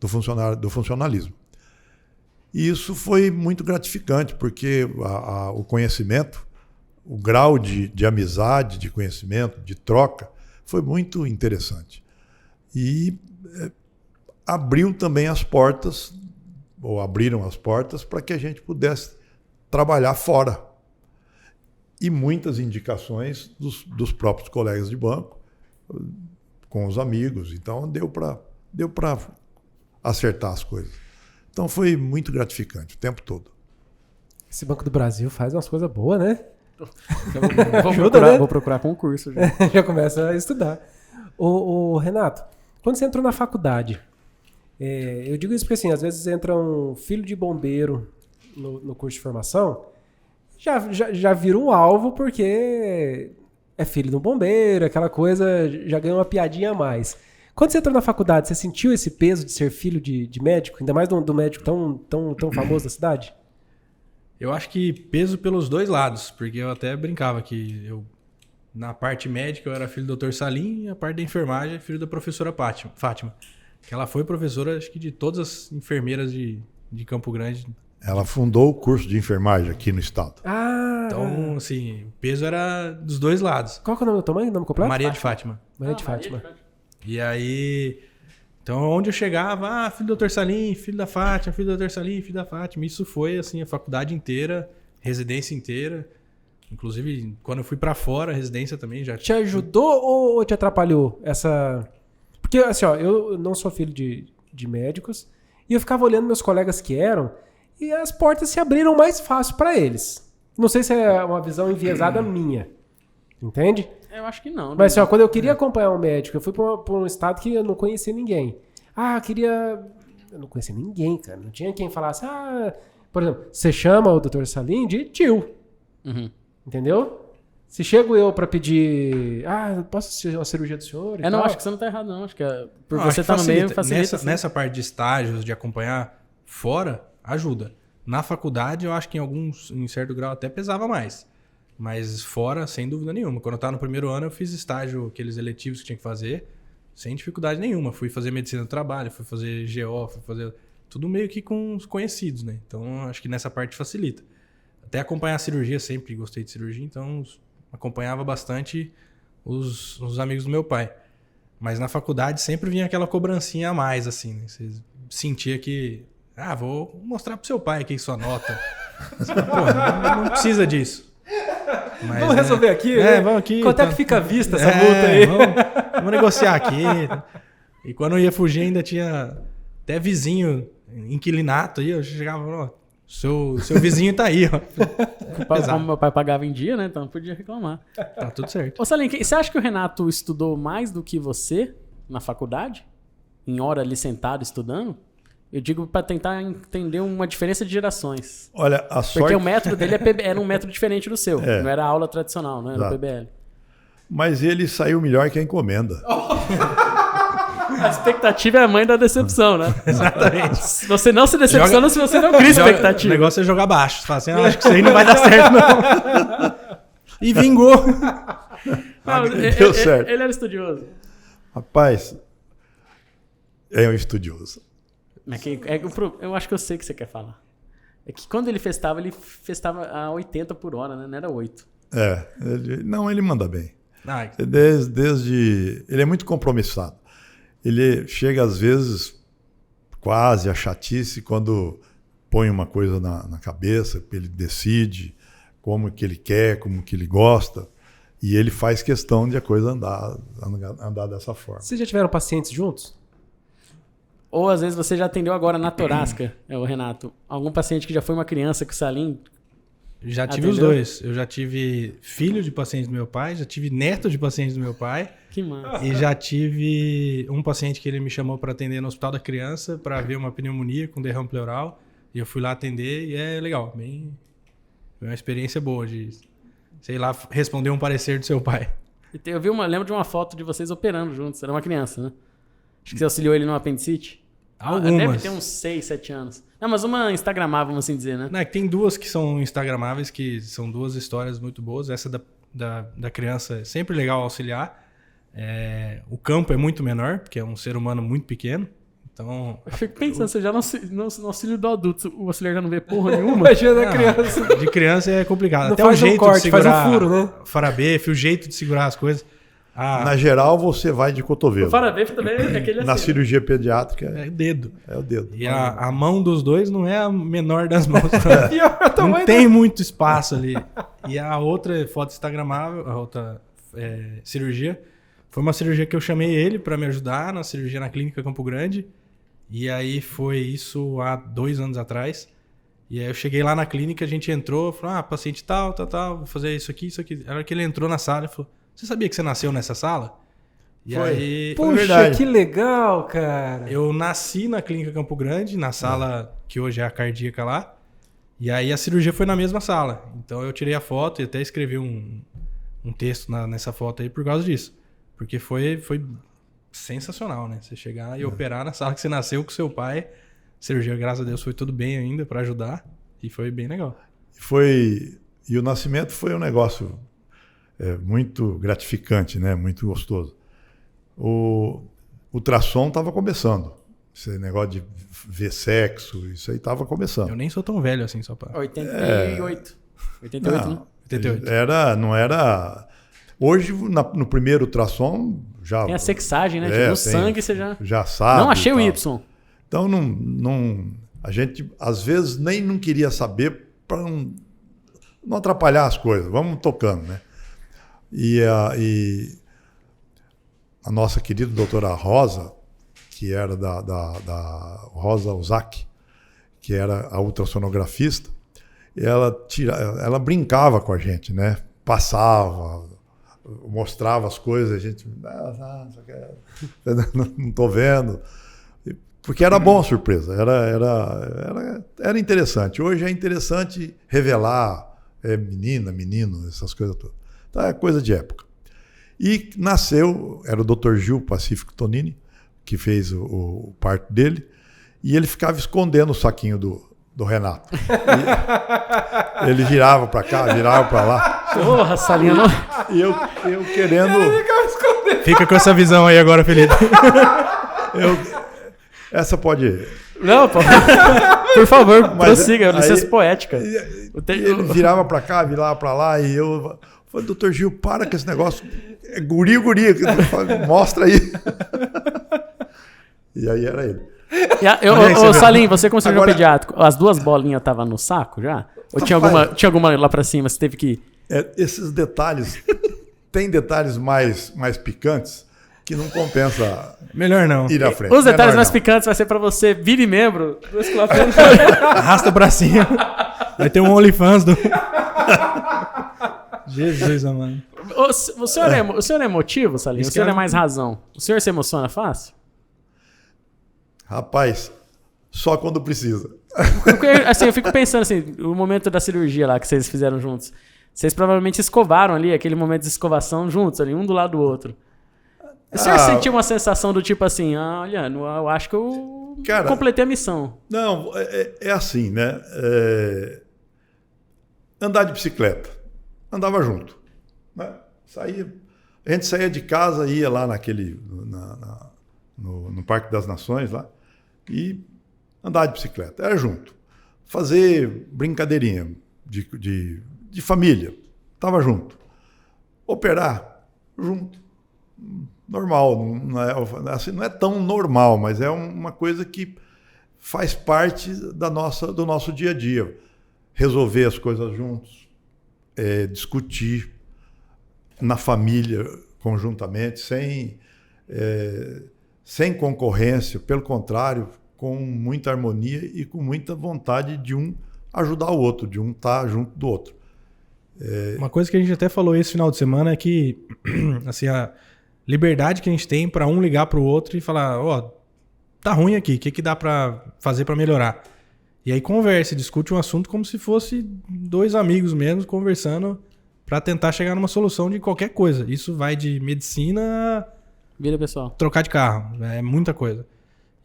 do funcionalismo. E isso foi muito gratificante, porque o conhecimento, o grau de amizade, de conhecimento, de troca, foi muito interessante. E abriram as portas para que a gente pudesse trabalhar fora. E muitas indicações dos próprios colegas de banco, com os amigos. Então, deu para acertar as coisas. Então, foi muito gratificante o tempo todo. Esse Banco do Brasil faz umas coisas boas, né? Vou procurar concurso. Já. Já começa a estudar. Ô, Renato, quando você entrou na faculdade, eu digo isso porque, assim, às vezes entra um filho de bombeiro no curso de formação, já vira um alvo porque é filho de um bombeiro, aquela coisa, já ganha uma piadinha a mais. Quando você entrou na faculdade, você sentiu esse peso de ser filho de médico, ainda mais do médico tão famoso da cidade? Eu acho que peso pelos dois lados, porque eu até brincava que na parte médica eu era filho do Dr. Salim e a parte da enfermagem filho da professora Fátima. Que ela foi professora, acho que de todas as enfermeiras de Campo Grande. Ela fundou o curso de enfermagem aqui no estado. Então, assim, o peso era dos dois lados. Qual que é o nome da tua mãe? O nome completo? Maria de Fátima. Maria de Fátima. E aí... Então, onde eu chegava, filho do Dr. Salim, filho da Fátima, filho do Dr. Salim, filho da Fátima. Isso foi, assim, a faculdade inteira, residência inteira. Inclusive, quando eu fui pra fora, a residência também já... Te ajudou ou te atrapalhou essa... Porque, assim, ó, eu não sou filho de médicos e eu ficava olhando meus colegas que eram e as portas se abriram mais fácil pra eles. Não sei se é uma visão enviesada minha. Entende? Eu acho que não. Mas, assim, ó, quando eu queria acompanhar um médico, eu fui pra um estado que eu não conhecia ninguém. Eu não conhecia ninguém, cara. Não tinha quem falasse, por exemplo, você chama o Dr. Salim de tio. Uhum. Entendeu? Se chego eu pra pedir, posso assistir uma cirurgia do senhor? Não, acho que você não tá errado, não. Acho que por não, você estar no meio, facilita. Nessa parte de estágios, de acompanhar fora, ajuda. Na faculdade, eu acho que em certo grau, até pesava mais. Mas fora, sem dúvida nenhuma. Quando eu estava no primeiro ano, eu fiz estágio, aqueles eletivos que tinha que fazer, sem dificuldade nenhuma. Fui fazer medicina do trabalho, fui fazer GO, fui fazer tudo meio que com os conhecidos, né? Então, acho que nessa parte facilita. Até acompanhar a cirurgia, sempre gostei de cirurgia, então acompanhava bastante os amigos do meu pai. Mas na faculdade sempre vinha aquela cobrancinha a mais, assim, né? Você sentia que Vou mostrar pro seu pai aqui sua nota. Pô, não precisa disso. Mas, vamos resolver aqui, né? Vamos aqui. Quanto é que fica à vista essa multa aí? Vamos negociar aqui. E quando eu ia fugir, ainda tinha até vizinho, inquilinato aí. Eu chegava e falava, seu vizinho tá aí, ó. Como meu pai pagava em dia, né? Então não podia reclamar. Tá tudo certo. Ô, Salim, você acha que o Renato estudou mais do que você na faculdade? Em hora ali sentado estudando? Eu digo para tentar entender uma diferença de gerações. Olha, a sorte... Porque o método dele era um método diferente do seu. Não era aula tradicional, não era o PBL. Mas ele saiu melhor que a encomenda. A expectativa é a mãe da decepção, né? Exatamente. Você não se decepciona se você não cria expectativa. O negócio é jogar baixo. Você fala assim, acho que isso aí não vai dar certo, não. E vingou. Deu certo. Ele era estudioso. Rapaz, é um estudioso. Eu acho que eu sei o que você quer falar. É que quando ele festava a 80 por hora, né? Não era 8. Ele manda bem. Ele é muito compromissado. Ele chega, às vezes, quase a chatice quando põe uma coisa na cabeça, ele decide como que ele quer, como que ele gosta, e ele faz questão de a coisa andar dessa forma. Vocês já tiveram pacientes juntos? Ou, às vezes, você já atendeu agora na torácica, Renato? Algum paciente que já foi uma criança que o Salim... Já tive os dois. Eu já tive filho de paciente do meu pai, já tive neto de paciente do meu pai. Que massa. E já tive um paciente que ele me chamou para atender no Hospital da Criança para ver uma pneumonia com derrame pleural. E eu fui lá atender e é legal. Foi uma experiência boa de, sei lá, responder um parecer do seu pai. Eu lembro de uma foto de vocês operando juntos. Era uma criança, né? Acho que você auxiliou ele no apendicite. Algumas. Deve ter uns 6, 7 anos. Não, mas uma instagramável, vamos assim dizer, né? Não, tem duas que são instagramáveis, que são duas histórias muito boas. Essa da criança é sempre legal auxiliar. O campo é muito menor, porque é um ser humano muito pequeno. Então, eu fico pensando, você já no auxílio do adulto, o auxiliar já não vê porra nenhuma. Imagina da criança. De criança é complicado. Não até faz o jeito corte, de segurar faz um furo, né? Farabefe, o jeito de segurar as coisas. Na geral, você vai de cotovelo. O Farabefe também é aquele assim. Na cirurgia pediátrica é o dedo. É o dedo. E a mão dos dois não é a menor das mãos. Não tem muito espaço ali. E a outra foto instagramável, a outra cirurgia, foi uma cirurgia que eu chamei ele para me ajudar na cirurgia na Clínica Campo Grande. E aí foi isso há 2 anos atrás. E aí eu cheguei lá na clínica, a gente entrou, falou, paciente tal, vou fazer isso aqui, isso aqui. A hora que ele entrou na sala, ele falou, você sabia que você nasceu nessa sala? E aí, puxa, que legal, cara. Eu nasci na Clínica Campo Grande, na sala que hoje é a cardíaca lá. E aí a cirurgia foi na mesma sala. Então eu tirei a foto e até escrevi um texto nessa foto aí por causa disso. Porque foi sensacional, né? Você chegar e operar na sala que você nasceu com seu pai. A cirurgia, graças a Deus, foi tudo bem ainda para ajudar. E foi bem legal. E o nascimento foi um negócio muito gratificante, né? Muito gostoso. O ultrassom estava começando. Esse negócio de ver sexo, isso aí estava começando. Eu nem sou tão velho assim, só para... 88. 88, não, né? 88. Não era... Hoje, no primeiro ultrassom, já... Tem a sexagem, né? No sangue você já sabe. Não achei o Y. Então, a gente, às vezes, nem não queria saber para não atrapalhar as coisas. Vamos tocando, né? E a nossa querida doutora Rosa, que era da Rosa Ozaki, que era a ultrassonografista, ela brincava com a gente, né? Passava, mostrava as coisas, a gente... não estou vendo. Porque era bom a surpresa, era interessante. Hoje é interessante revelar menina, menino, essas coisas todas. Então é coisa de época. E nasceu, era o Dr. Gil Pacífico Tonini, que fez o parto dele, e ele ficava escondendo o saquinho do Renato. E ele girava para cá, girava para lá. Porra, Salinha. E eu querendo... Fica com essa visão aí agora, Felipe. Essa pode... Não, por favor, prossiga, licença poética. Ele virava para cá, virava para lá, e eu falei, doutor Gil, para com esse negócio. É guri. Mostra aí. E aí era ele. Ô, Salim, você como cirurgião Agora- pediátrico, as 2 bolinhas estavam no saco já? Ou tinha alguma lá pra cima, você teve que... Esses detalhes, tem detalhes mais picantes que não compensa Melhor não. ir à frente. Os detalhes Menor mais não. picantes vai ser pra você, vire membro do Esculapendo. Arrasta pra cima. Vai ter um OnlyFans do... Jesus, amado. O senhor é emotivo, Salim? O senhor é mais razão? O senhor se emociona fácil? Rapaz, só quando precisa. Porque, assim, eu fico pensando assim, o momento da cirurgia lá que vocês fizeram juntos. Vocês provavelmente escovaram ali, aquele momento de escovação juntos ali, um do lado do outro. O senhor sentiu uma sensação do tipo assim, olha, eu acho que eu completei a missão. Não, é assim, né? Andar de bicicleta. Andava junto. Né? A gente saía de casa, ia lá no Parque das Nações lá e andar de bicicleta. Era junto. Fazer brincadeirinha de família. Estava junto. Operar junto. Normal. Não é tão normal, mas é uma coisa que faz parte do nosso dia a dia. Resolver as coisas juntos. Discutir na família conjuntamente, sem concorrência, pelo contrário, com muita harmonia e com muita vontade de um ajudar o outro, de um estar junto do outro. Uma coisa que a gente até falou esse final de semana é que assim, a liberdade que a gente tem para um ligar para o outro e falar, tá ruim aqui, o que dá para fazer para melhorar? E aí conversa, discute um assunto como se fosse 2 amigos mesmo conversando para tentar chegar numa solução de qualquer coisa. Isso vai de medicina Vida pessoal. trocar de carro, é muita coisa.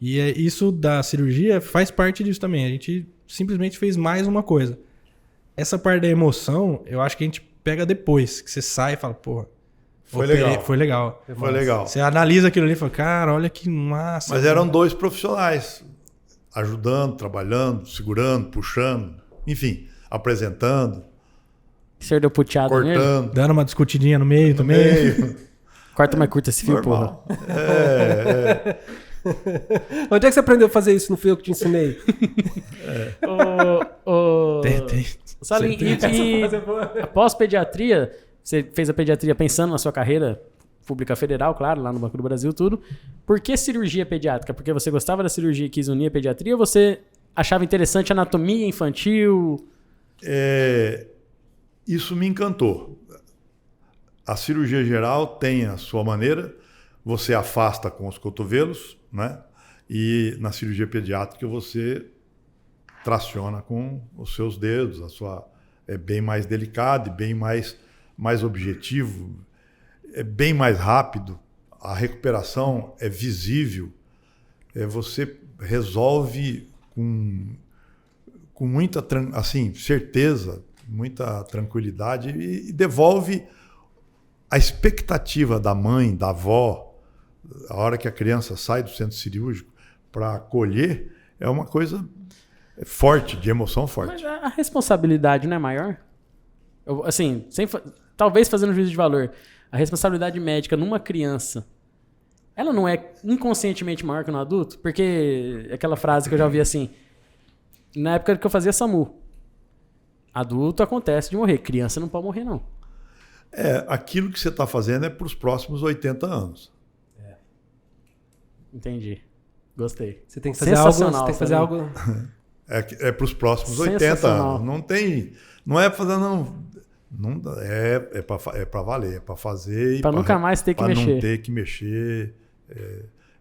E isso da cirurgia faz parte disso também. A gente simplesmente fez mais uma coisa. Essa parte da emoção, eu acho que a gente pega depois, que você sai e fala, porra, Foi legal. Foi legal. Foi legal. Você analisa aquilo ali e fala, cara, olha que massa. Mas eram 2 profissionais, ajudando, trabalhando, segurando, puxando, enfim, apresentando, O senhor deu puteado nele? cortando. Dando uma discutidinha no meio também. Meio. Corta mais curta esse fio, porra. Normal. Onde é que você aprendeu a fazer isso? Não fui eu que te ensinei. Tem. Salim, e após pediatria, você fez a pediatria pensando na sua carreira pública federal, claro, lá no Banco do Brasil, tudo. Por que cirurgia pediátrica? Porque você gostava da cirurgia e quis unir a pediatria ou você achava interessante a anatomia infantil? Isso me encantou. A cirurgia geral tem a sua maneira, você afasta com os cotovelos, né? E na cirurgia pediátrica você traciona com os seus dedos, é bem mais delicado e bem mais objetivo, é bem mais rápido, a recuperação é visível, você resolve com muita certeza, muita tranquilidade e devolve a expectativa da mãe, da avó, a hora que a criança sai do centro cirúrgico para acolher, é uma coisa forte, de emoção forte. Mas a responsabilidade não é maior? Talvez fazendo juízo de valor, a responsabilidade médica numa criança, ela não é inconscientemente maior que no adulto? Porque aquela frase que eu já ouvi assim, na época que eu fazia SAMU, adulto acontece de morrer, criança não pode morrer não. Aquilo que você está fazendo é para os próximos 80 anos. Entendi. Gostei. Você tem que fazer algo. Você tem que fazer Salim. algo. É para os próximos 80 anos. Não é fazer, não é para valer, é para fazer. Para nunca mais ter que mexer. mexer. Não ter que mexer.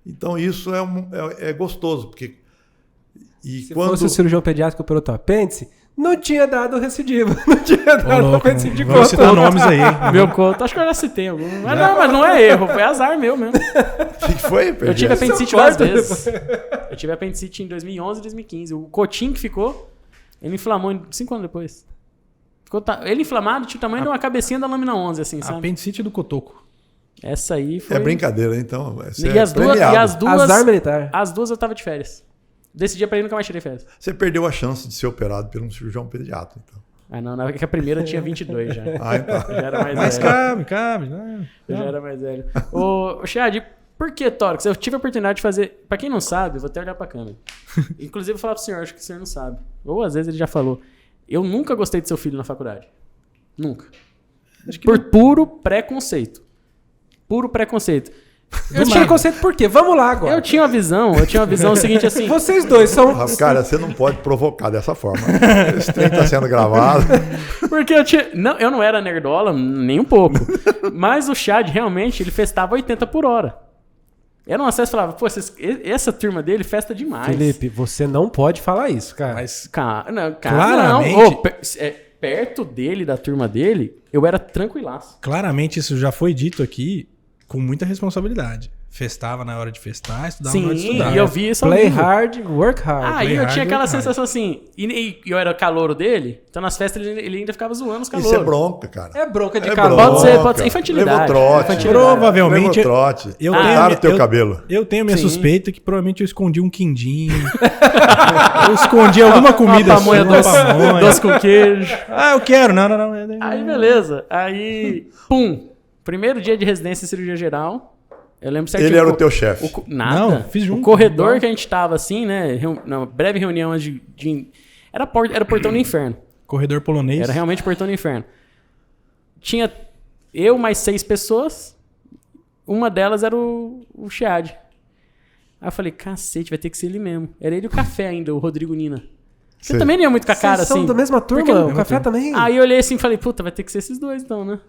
Então isso é gostoso, porque... Se fosse o cirurgião pediátrico que operou teu apêndice, não tinha dado recidivo. Não tinha dado apêndice de Vamos citar nomes aí. Meu conto, acho que eu já citei algum. Mas não é erro, foi azar meu mesmo. O que foi? Eu tive apendicite duas vezes. Eu tive apendicite em 2011 e 2015. O Coutinho que ficou, ele inflamou 5 anos depois. Ele inflamado, tinha o tamanho de uma cabecinha da lâmina 11, assim, sabe? Apendicite do cotoco. Essa aí foi... É brincadeira, então. E as duas... Azar militar. As duas eu tava de férias. Desse dia pra ele nunca mais tirei férias. Você perdeu a chance de ser operado por um cirurgião pediatra, então. Não, é que a primeira tinha 22 já. Então. Eu já era mais Mas velho. cabe. Eu já era mais velho. Ô, Chad, Por que tórax? Eu tive a oportunidade de fazer... Pra quem não sabe, eu vou até olhar pra câmera. Inclusive, eu vou falar pro senhor, acho que o senhor não sabe. Ou às vezes ele já falou. Eu nunca gostei de seu filho na faculdade. Nunca. Por puro preconceito. Puro preconceito. Eu tinha preconceito por quê? Vamos lá agora. Eu tinha uma visão seguinte assim... Vocês dois são... Cara, você não pode provocar dessa forma. Esse trem tá sendo gravado. Porque eu não era nerdola, nem um pouco. Mas o Chad, realmente, ele festava 80 por hora. Era um acesso e falava, pô, essa turma dele festa demais. Felipe, você não pode falar isso, cara. Mas claramente... Não. Perto dele, da turma dele, eu era tranquilaço. claramente isso já foi dito aqui com muita responsabilidade. Festava na hora de festar, estudava na hora de estudar. E eu vi isso ao Play vivo. hard, work hard. Aí Play eu hard, tinha aquela work hard. sensação assim, e eu era calouro dele, então nas festas ele ainda ficava zoando os calouros. Isso é bronca, cara. É bronca de É calor. bronca. Pode ser infantilidade. Levou trote. Infantilidade. Provavelmente- Levou trote. Eu Cortaram o teu cabelo. Eu tenho minha Sim. suspeita que provavelmente eu escondi um quindim. Eu escondi alguma comida Uma pamonha pamonha. doce com queijo. Ah, eu quero. Não. Aí beleza. Aí, pum. Primeiro dia de residência em cirurgia geral. Eu lembro certinho. Ele era o teu chefe. Nada. Não, fiz junto. O corredor Igual. que a gente tava assim, né? Na breve reunião era portão do inferno. Corredor polonês. Era realmente portão do inferno. Tinha eu mais 6 pessoas. Uma delas era o Chad. Aí eu falei, cacete, vai ter que ser ele mesmo. Era ele e o Café ainda, o Rodrigo Nina. Você Sei. também não ia muito com a cara Vocês são assim. da mesma turma? Porque- O Café também? Aí eu olhei assim e falei, puta, vai ter que ser esses dois então, né?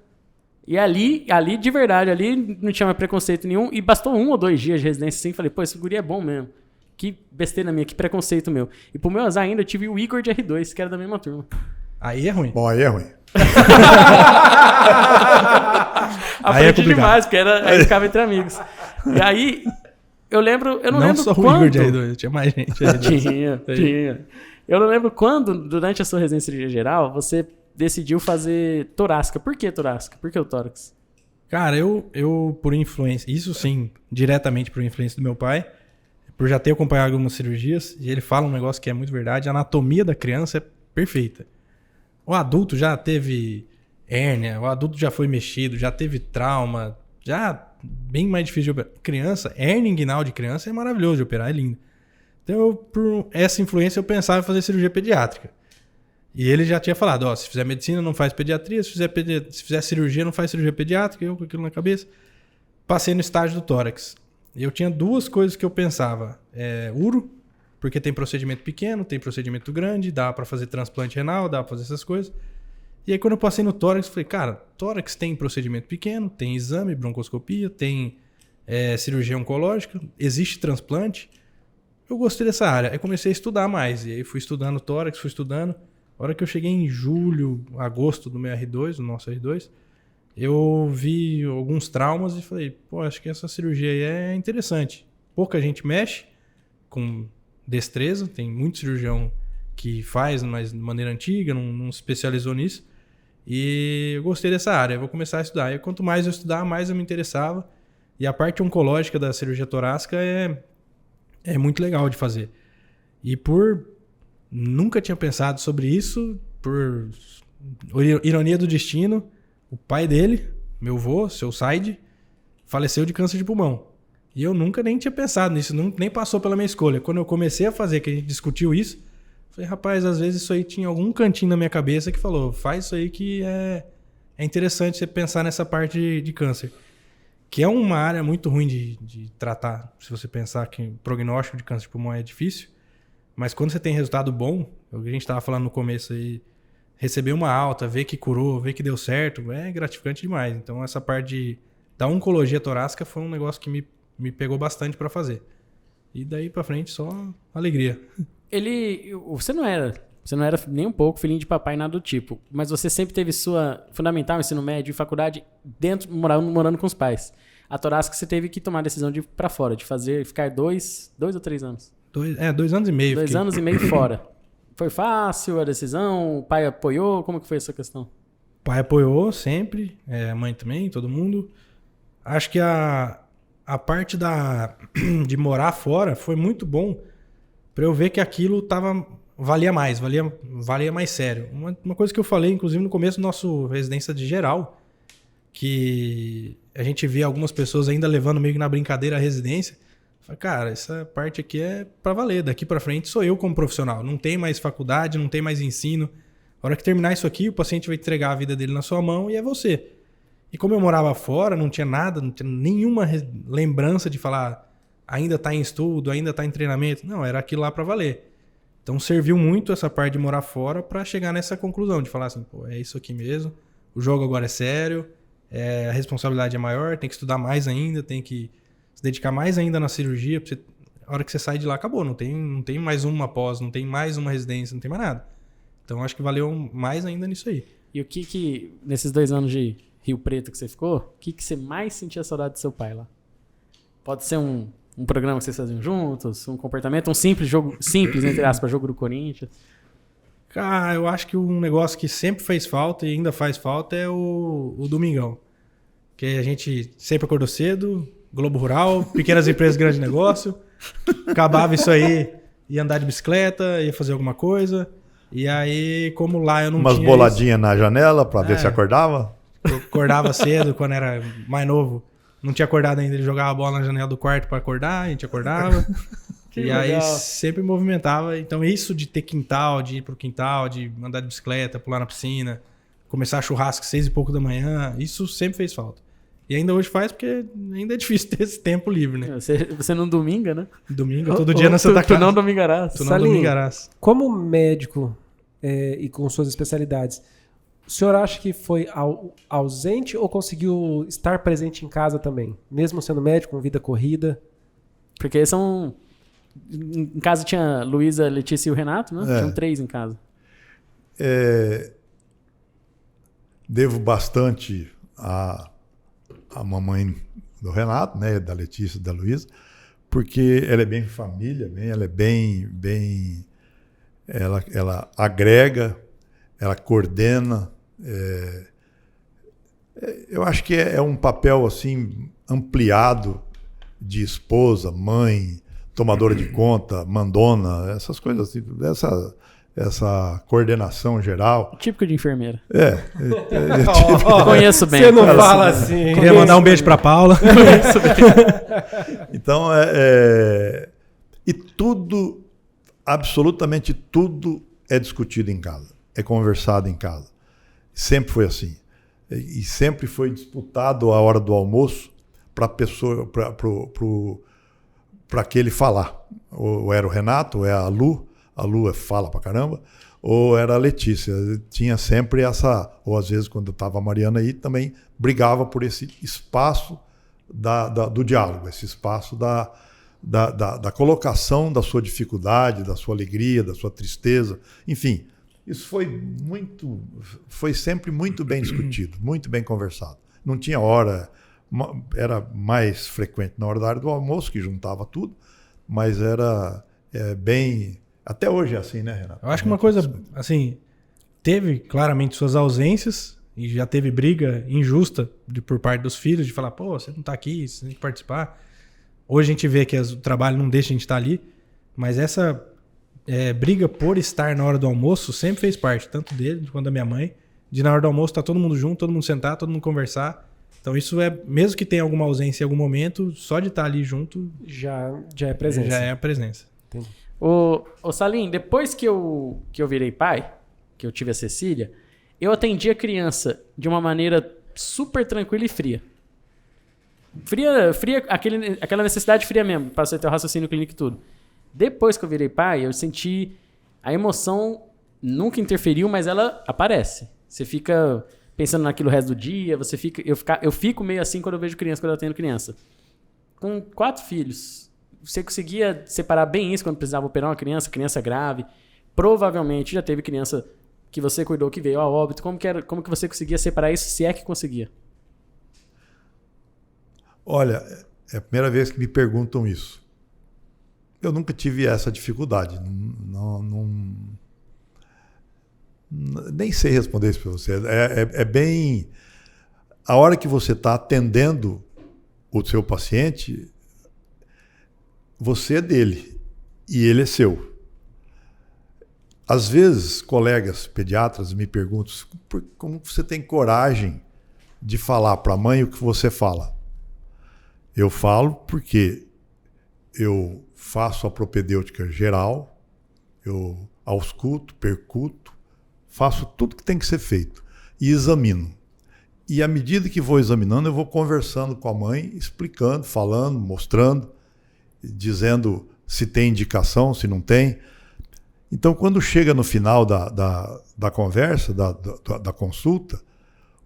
E ali de verdade, ali não tinha mais preconceito nenhum. E bastou 1 ou 2 dias de residência assim. Falei, pô, esse guri é bom mesmo. Que besteira minha, que preconceito meu. E pro meu azar ainda eu tive o Igor de R2, que era da mesma turma. Aí é ruim. Bom, aí é ruim. Aí é Aprendi complicado. demais, porque aí ficava entre amigos. E aí, eu não lembro só quando... o Igor de R2, tinha mais gente. Tinha. Eu não lembro quando, durante a sua residência de cirurgia geral, você decidiu fazer torácica. Por que torácica? Por que o tórax? Cara, eu por influência, isso sim, diretamente por influência do meu pai, por já ter acompanhado algumas cirurgias, e ele fala um negócio que é muito verdade, a anatomia da criança é perfeita. O adulto já teve hérnia, o adulto já foi mexido, já teve trauma, já bem mais difícil de operar. Criança, hérnia inguinal de criança é maravilhoso de operar, é lindo. Então, por essa influência, eu pensava em fazer cirurgia pediátrica. E ele já tinha falado, ó, se fizer medicina, não faz pediatria, se fizer cirurgia, não faz cirurgia pediátrica, eu com aquilo na cabeça. Passei no estágio do tórax. E eu tinha 2 coisas que eu pensava. Uro, porque tem procedimento pequeno, tem procedimento grande, dá pra fazer transplante renal, dá pra fazer essas coisas. E aí quando eu passei no tórax, falei, cara, tórax tem procedimento pequeno, tem exame, broncoscopia, tem cirurgia oncológica, existe transplante. Eu gostei dessa área. Aí comecei a estudar mais. E aí fui estudando tórax, fui estudando. A hora que eu cheguei em julho, agosto do meu R2, do nosso R2, eu vi alguns traumas e falei, pô, acho que essa cirurgia aí é interessante. Pouca gente mexe com destreza, tem muito cirurgião que faz, mas de maneira antiga, não se especializou nisso. E eu gostei dessa área, eu vou começar a estudar. E quanto mais eu estudar, mais eu me interessava. E a parte oncológica da cirurgia torácica é muito legal de fazer. E nunca tinha pensado sobre isso, por ironia do destino, o pai dele, meu avô, seu Said, faleceu de câncer de pulmão. E eu nunca nem tinha pensado nisso, nem passou pela minha escolha. Quando eu comecei a fazer, que a gente discutiu isso, falei, rapaz, às vezes isso aí tinha algum cantinho na minha cabeça que falou, faz isso aí que é interessante você pensar nessa parte de câncer. Que é uma área muito ruim de tratar, se você pensar que o prognóstico de câncer de pulmão é difícil. Mas quando você tem resultado bom, o que a gente estava falando no começo aí, receber uma alta, ver que curou, ver que deu certo, é gratificante demais. Então essa parte da oncologia torácica foi um negócio que me pegou bastante para fazer. E daí para frente só alegria. Você não era nem um pouco filhinho de papai, nada do tipo, mas você sempre teve sua fundamental, ensino médio e faculdade dentro, morando com os pais. A torácica você teve que tomar a decisão de ir para fora, de ficar 2 ou 3 anos. 2 anos e meio. 2 anos e meio fora. Foi fácil a decisão? O pai apoiou? Como que foi essa questão? O pai apoiou sempre, a mãe também, todo mundo. Acho que a parte de morar fora foi muito bom para eu ver que aquilo valia mais sério. Uma coisa que eu falei, inclusive, no começo do nosso residência de geral, que a gente vê algumas pessoas ainda levando meio que na brincadeira a residência. Fala, cara, essa parte aqui é pra valer. Daqui pra frente sou eu como profissional. Não tem mais faculdade, não tem mais ensino. A hora que terminar isso aqui, o paciente vai entregar a vida dele na sua mão e é você. E como eu morava fora, não tinha nada, não tinha nenhuma lembrança de falar ainda tá em estudo, ainda tá em treinamento. Não, era aquilo lá pra valer. Então serviu muito essa parte de morar fora pra chegar nessa conclusão, de falar assim, pô, é isso aqui mesmo, o jogo agora é sério, a responsabilidade é maior, tem que estudar mais ainda, tem que se dedicar mais ainda na cirurgia. Pra você, a hora que você sai de lá, acabou, não tem mais uma pós, não tem mais uma residência, não tem mais nada. Então acho que valeu mais ainda nisso aí. E o que nesses 2 anos de Rio Preto que você ficou, o que você mais sentia saudade do seu pai lá? Pode ser um programa que vocês faziam juntos, um comportamento, um simples jogo, simples, entre aspas, jogo do Corinthians. Cara, eu acho que um negócio que sempre fez falta e ainda faz falta é o Domingão. Que a gente sempre acordou cedo, Globo Rural, pequenas empresas, grande negócio. Acabava isso aí, ia andar de bicicleta, ia fazer alguma coisa. E aí, como lá eu não Umas tinha boladinhas na janela para ver se acordava? Eu acordava cedo quando era mais novo. Não tinha acordado ainda, ele jogava a bola na janela do quarto para acordar, a gente acordava. E legal. Aí sempre movimentava. Então isso de ter quintal, de ir pro quintal, de andar de bicicleta, pular na piscina, começar churrasco 6 e pouco da manhã, isso sempre fez falta. E ainda hoje faz porque ainda é difícil ter esse tempo livre, né? Você não dominga, né? Domingo, todo dia na Santa Casa. Tu não domingarás. Tu não domingarás. Como médico e com suas especialidades, o senhor acha que foi ausente ou conseguiu estar presente em casa também? Mesmo sendo médico, com vida corrida? Porque são... Em casa tinha Luísa, Letícia e o Renato, né? Tinham 3 em casa. Devo bastante a mamãe do Renato, né? Da Letícia e da Luísa, porque ela é bem família, ela é bem ela agrega, ela coordena. Eu acho que é um papel assim ampliado de esposa, mãe, tomadora de conta, mandona, essas coisas assim, essa coordenação geral. Típico de enfermeira. Conheço bem. Você não fala assim. Queria mandar um beijo pra Paula. Conheço bem. Então, e tudo, absolutamente tudo é discutido em casa, é conversado em casa. Sempre foi assim. E sempre foi disputado a hora do almoço para pessoa, para aquele falar. Ou era o Renato, ou é a Lu fala pra caramba, ou era a Letícia. Tinha sempre essa, ou às vezes quando estava a Mariana aí, também brigava por esse espaço do diálogo, esse espaço da colocação da sua dificuldade, da sua alegria, da sua tristeza, enfim. Isso foi sempre muito bem discutido, muito bem conversado. Não tinha hora, era mais frequente na hora do almoço, que juntava tudo, mas era bem... Até hoje é assim, né, Renato? Eu acho que uma coisa, assim, teve claramente suas ausências e já teve briga injusta por parte dos filhos, de falar, pô, você não tá aqui, você tem que participar. Hoje a gente vê que o trabalho não deixa a gente estar ali, mas essa... briga por estar na hora do almoço sempre fez parte, tanto dele quanto da minha mãe, de na hora do almoço estar todo mundo junto, todo mundo sentar, todo mundo conversar. Então isso mesmo que tenha alguma ausência em algum momento, só de estar ali junto já é presença. Já é a presença. Entendi. Ô Salim, depois que eu virei pai, que eu tive a Cecília, eu atendi a criança de uma maneira super tranquila e fria. Fria, aquela necessidade fria mesmo, para você ter o raciocínio clínico e tudo. Depois que eu virei pai, eu senti a emoção nunca interferiu, mas ela aparece. Você fica pensando naquilo o resto do dia, eu fico meio assim quando eu vejo criança, quando eu atendo criança. Com 4 filhos, você conseguia separar bem isso quando precisava operar uma criança grave? Provavelmente já teve criança que você cuidou que veio a óbito. Como que você conseguia separar isso, se é que conseguia? Olha, é a primeira vez que me perguntam isso. Eu nunca tive essa dificuldade. Nem sei responder isso para você. É bem... A hora que você está atendendo o seu paciente, você é dele e ele é seu. Às vezes, colegas pediatras me perguntam como você tem coragem de falar para a mãe o que você fala. Eu falo porque eu faço a propedêutica geral, eu ausculto, percuto, faço tudo que tem que ser feito e examino. E à medida que vou examinando, eu vou conversando com a mãe, explicando, falando, mostrando, dizendo se tem indicação, se não tem. Então, quando chega no final da conversa, da consulta,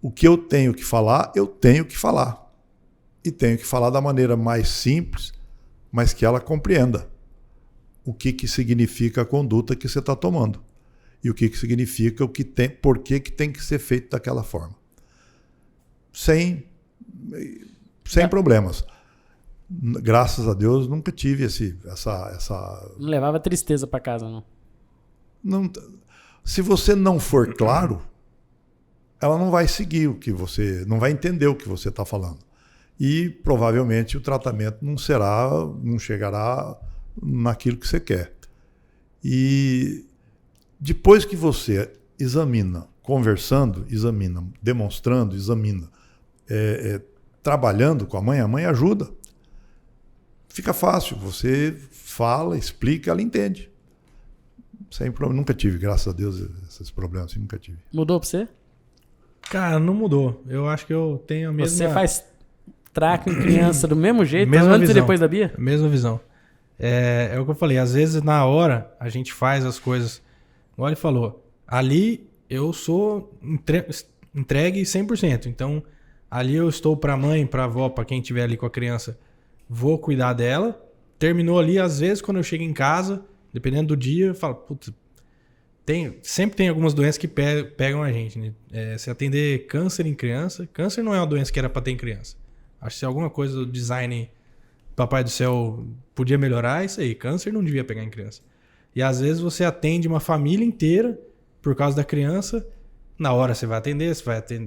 o que eu tenho que falar, eu tenho que falar. E tenho que falar da maneira mais simples, mas que ela compreenda o que significa a conduta que você está tomando. E o que significa por que tem que ser feito daquela forma. Sem problemas. Graças a Deus, nunca tive essa... Não levava tristeza para casa, não? Não. Se você não for claro, ela não vai seguir não vai entender o que você está falando. E provavelmente o tratamento não chegará naquilo que você quer. E depois que você examina, conversando, examina, demonstrando, examina, trabalhando com a mãe ajuda. Fica fácil, você fala, explica, ela entende. Sem problema, nunca tive, graças a Deus, esses problemas, nunca tive. Mudou pra você? Cara, não mudou. Eu acho que eu tenho a mesma... Você faz traco em criança do mesmo jeito, mesma antes visão. e depois da Bia? Mesma visão. É o que eu falei, às vezes na hora a gente faz as coisas, igual ele falou, ali eu sou entregue 100%, então ali eu estou pra mãe, pra avó, pra quem estiver ali com a criança, vou cuidar dela, terminou ali, às vezes quando eu chego em casa, dependendo do dia, eu falo, putz, sempre tem algumas doenças que pegam a gente, né? Se atender câncer em criança, câncer não é uma doença que era pra ter em criança, acho que se alguma coisa do design Papai do Céu podia melhorar, isso aí. Câncer não devia pegar em criança. E às vezes você atende uma família inteira por causa da criança. Na hora você vai atender,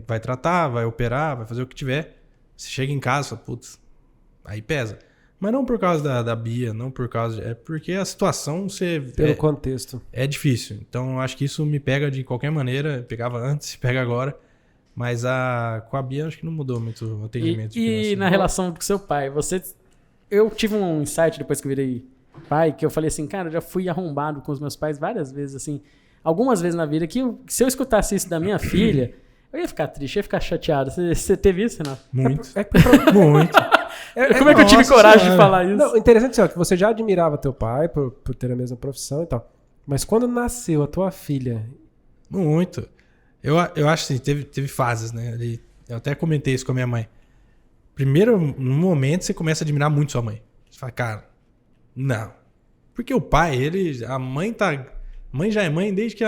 vai tratar, vai operar, vai fazer o que tiver. Você chega em casa e fala, putz, aí pesa. Mas não por causa da Bia, não por causa... É porque a situação pelo contexto. É difícil. Então eu acho que isso me pega de qualquer maneira. Pegava antes, pega agora. Mas com a Bia acho que não mudou muito o atendimento. E na relação com seu pai, eu tive um insight depois que eu virei pai, que eu falei assim, cara, eu já fui arrombado com os meus pais várias vezes, assim, algumas vezes na vida, que se eu escutasse isso da minha filha, eu ia ficar triste, eu ia ficar chateado. Você teve isso, Renato? Muito. Muito. Como é que eu tive coragem de falar isso? Não, interessante é que você já admirava teu pai por ter a mesma profissão e tal, mas quando nasceu a tua filha... Muito. Eu acho assim, teve fases, né? Eu até comentei isso com a minha mãe. Primeiro, no momento, você começa a admirar muito sua mãe. Você fala, cara, não. Porque o pai, a mãe já é mãe desde que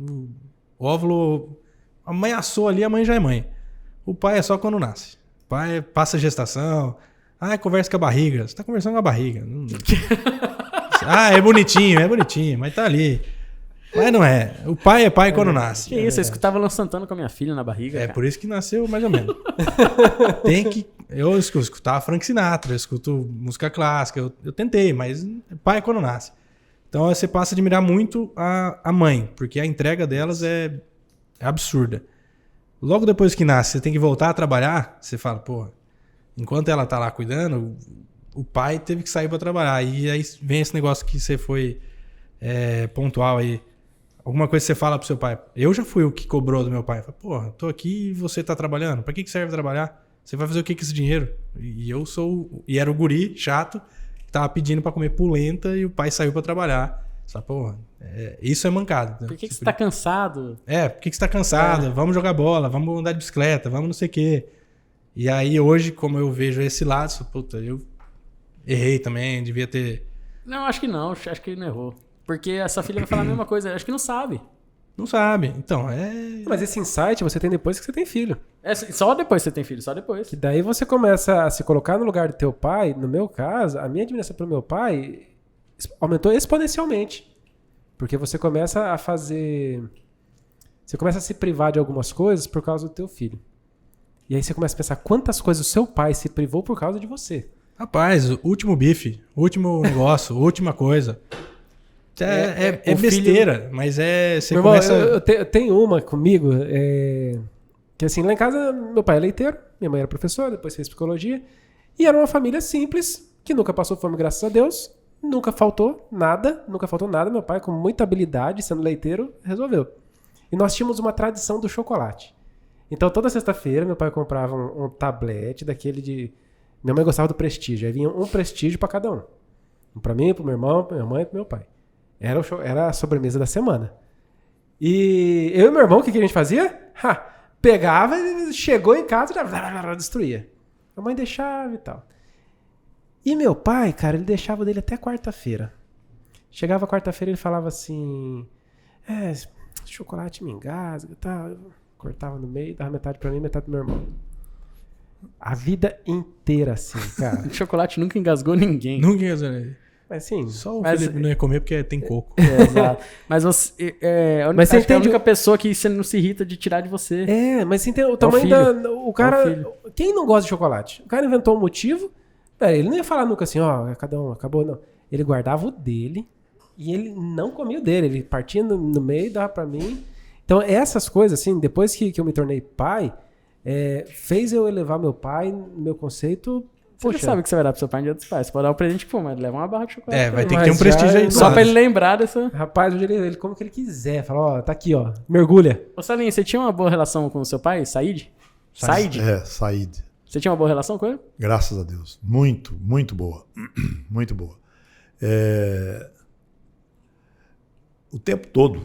o óvulo... A mãe assou ali, a mãe já é mãe. O pai é só quando nasce. O pai passa a gestação. Conversa com a barriga. Você tá conversando com a barriga. É bonitinho, mas tá ali. Mas não é. O pai é pai quando nasce. Que isso, eu escutava Luan Santana com a minha filha na barriga. É cara. por isso que nasceu mais ou menos. Eu escutava Frank Sinatra, eu escuto música clássica, eu tentei, mas pai é quando nasce. Então você passa a admirar muito a mãe, porque a entrega delas é absurda. Logo depois que nasce, você tem que voltar a trabalhar, você fala, pô, enquanto ela tá lá cuidando, o pai teve que sair para trabalhar. E aí vem esse negócio que você foi pontual aí. Alguma coisa que você fala pro seu pai. Eu já fui o que cobrou do meu pai. Falei, porra, tô aqui e você tá trabalhando. Pra que serve trabalhar? Você vai fazer o que com esse dinheiro? E era o guri chato que tava pedindo pra comer polenta e o pai saiu pra trabalhar. Só, porra, isso é mancado. Por que você tá cansado? Por que você tá cansado? Vamos jogar bola, vamos andar de bicicleta, vamos não sei o quê. E aí hoje, como eu vejo esse lado, puta, eu errei também, devia ter... Não, acho que não. Acho que ele não errou. Porque essa filha vai falar a mesma coisa. Acho que não sabe. Não sabe. Então, Mas esse insight você tem depois que você tem filho. Só depois que você tem filho, só depois. Que daí você começa a se colocar no lugar do teu pai. No meu caso, a minha admiração pro meu pai aumentou exponencialmente. Porque você começa a fazer... Você começa a se privar de algumas coisas por causa do teu filho. E aí você começa a pensar quantas coisas o seu pai se privou por causa de você. Rapaz, o último bife, o último negócio, última coisa... É besteira, filho... mas você Meu irmão, começa... eu tenho uma comigo, Que assim, lá em casa, meu pai é leiteiro, minha mãe era professora, depois fez psicologia. E era uma família simples, que nunca passou fome, graças a Deus. Nunca faltou nada. Meu pai, com muita habilidade, sendo leiteiro, resolveu. E nós tínhamos uma tradição do chocolate. Então, toda sexta-feira, meu pai comprava um tablete daquele de... Minha mãe gostava do Prestígio. Aí vinha um Prestígio pra cada um. Um pra mim, pro meu irmão, pra minha mãe e pro meu pai. Era a sobremesa da semana. E eu e meu irmão, o que a gente fazia? Pegava, chegou em casa e já destruía. A mãe deixava e tal. E meu pai, cara, ele deixava o dele até quarta-feira. Chegava quarta-feira ele falava assim... chocolate me engasga e tal. Eu cortava no meio, dava metade pra mim, metade pro meu irmão. A vida inteira assim, cara. Chocolate nunca engasgou ninguém. Nunca engasgou ninguém. Mas sim. Só o Felipe não ia comer porque tem coco. Exato. Mas você... Mas você acho que é a entende única pessoa que você não se irrita de tirar de você. Mas você entende o tamanho filho. O cara... É o filho. Quem não gosta de chocolate? O cara inventou um motivo. Ele não ia falar nunca assim, cada um, acabou, não. Ele guardava o dele e ele não comia o dele. Ele partia no meio, dava pra mim. Então, essas coisas, assim, depois que eu me tornei pai, fez eu elevar meu pai, meu conceito... Você já sabe que você vai dar pro seu pai no dia dos pais. Você pode dar um presente que for, mas leva uma barra de chocolate. Vai ter que ter um prestígio aí. Só pra ele lembrar dessa... Rapaz, hoje ele come o que ele quiser. Fala, tá aqui, mergulha. Ô, Salim, você tinha uma boa relação com o seu pai, Said? Said? Said. Você tinha uma boa relação com ele? Graças a Deus. Muito, muito boa. Muito boa. O tempo todo.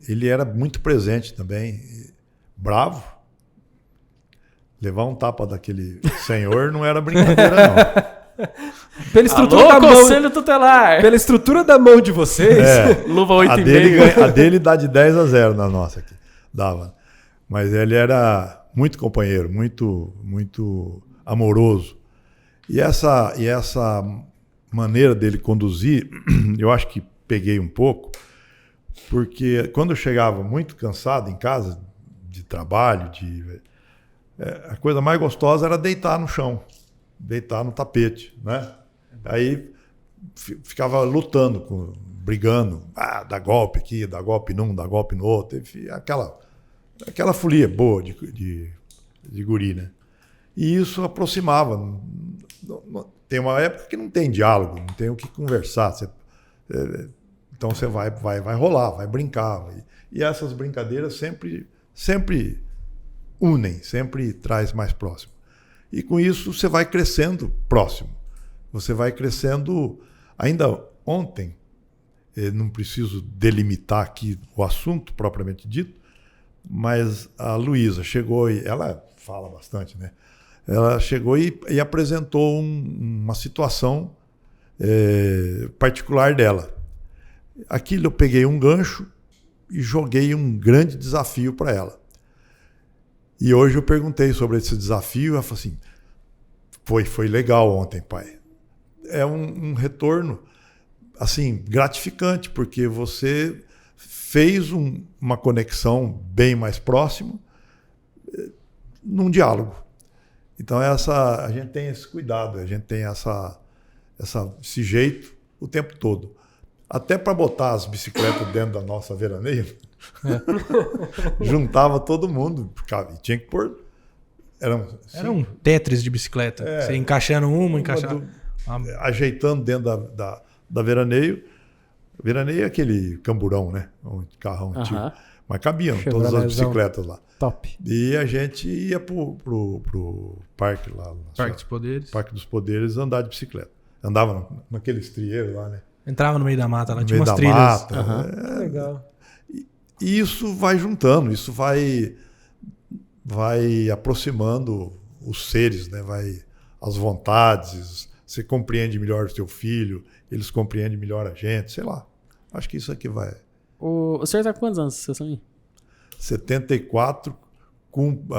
Ele era muito presente também. Bravo. Levar um tapa daquele senhor não era brincadeira, não. Pela estrutura da Conselho Tutelar! Pela estrutura da mão de vocês... Luva 8,5. A dele dá de 10-0 na nossa aqui. Dava. Mas ele era muito companheiro, muito, muito amoroso. E essa maneira dele conduzir, eu acho que peguei um pouco, porque quando eu chegava muito cansado em casa, de trabalho, a coisa mais gostosa era deitar no chão, deitar no tapete, né? Aí ficava lutando, brigando, dá golpe aqui, dá golpe num, dá golpe no outro, enfim, aquela folia boa de guri, né? E isso aproximava. Tem uma época que não tem diálogo, não tem o que conversar. Então você vai rolar, vai brincar. E essas brincadeiras sempre unem, sempre traz mais próximo. E com isso você vai crescendo próximo. Você vai crescendo. Ainda ontem, não preciso delimitar aqui o assunto propriamente dito, mas a Luísa chegou e ela fala bastante, né? Ela chegou e apresentou uma situação particular dela. Aquilo eu peguei um gancho e joguei um grande desafio para ela. E hoje eu perguntei sobre esse desafio e ela falou assim, foi legal ontem, pai. É um retorno assim, gratificante, porque você fez uma conexão bem mais próxima num diálogo. Então a gente tem esse cuidado, a gente tem esse jeito o tempo todo. Até para botar as bicicletas dentro da nossa veraneio, juntava todo mundo, e tinha que pôr. Era um Tetris de bicicleta. Você encaixando encaixando. Ajeitando dentro da veraneio. Veraneio é aquele camburão, né? Um carrão antigo. Mas cabiam todas as bicicletas lá. Top. E a gente ia pro parque lá. Parque dos Poderes. Parque dos Poderes andar de bicicleta. Andava naqueles trieiros lá, né? Entrava no meio da mata, lá tinha umas trilhas. Mata, legal. E isso vai juntando, isso vai aproximando os seres, né? As vontades, você compreende melhor o seu filho, eles compreendem melhor a gente, sei lá. Acho que isso aqui vai. O senhor está com quantos anos, seu Salim? 74,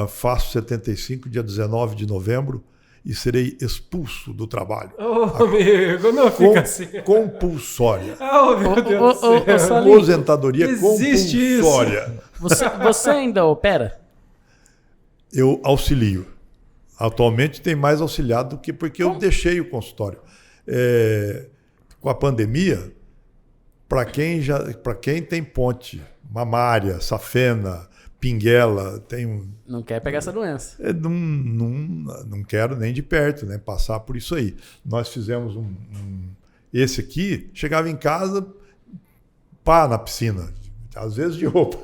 faço 75, dia 19 de novembro, e serei expulso do trabalho. Amigo, não fica assim. Compulsória. Meu Deus do céu. Salim, aposentadoria existe compulsória. Você ainda opera? Eu auxilio. Atualmente tem mais auxiliado do que porque eu deixei o consultório. Com a pandemia, para quem tem ponte mamária, safena, pinguela, Não quer pegar essa doença. não quero nem de perto, né, passar por isso aí. Nós fizemos esse aqui, chegava em casa, pá, na piscina, às vezes de roupa.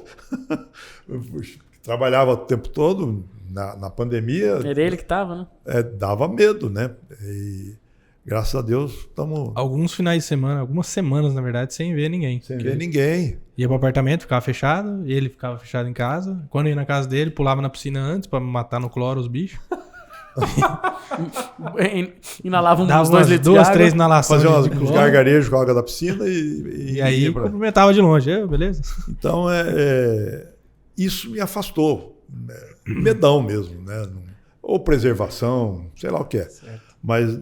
Trabalhava o tempo todo, na pandemia. Era ele que tava, né? Dava medo, né? E graças a Deus estamos... Alguns finais de semana, algumas semanas, na verdade, sem ver ninguém. Sem ver ninguém. Ia pro apartamento, ficava fechado, ele ficava fechado em casa. Quando ia na casa dele, pulava na piscina antes pra matar no cloro os bichos. Inalava Dava uns 2 litros de duas, água. três inalações Fazia de uns cloro. gargarejos com a água da piscina e aí ia pra... cumprimentava de longe. Beleza? Então, isso me afastou. Medão mesmo, né? Ou preservação, sei lá o que é. Certo. Mas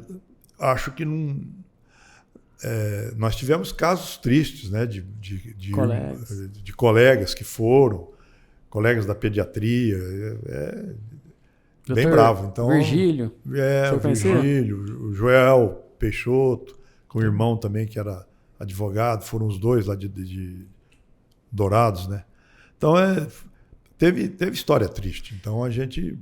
acho que não... nós tivemos casos tristes, né? De colegas que foram, colegas da pediatria. Bem bravo. Então, Virgílio. o Virgílio, o Joel Peixoto, com o irmão também, que era advogado, foram os dois lá de Dourados, né? Então, teve história triste. Então, a gente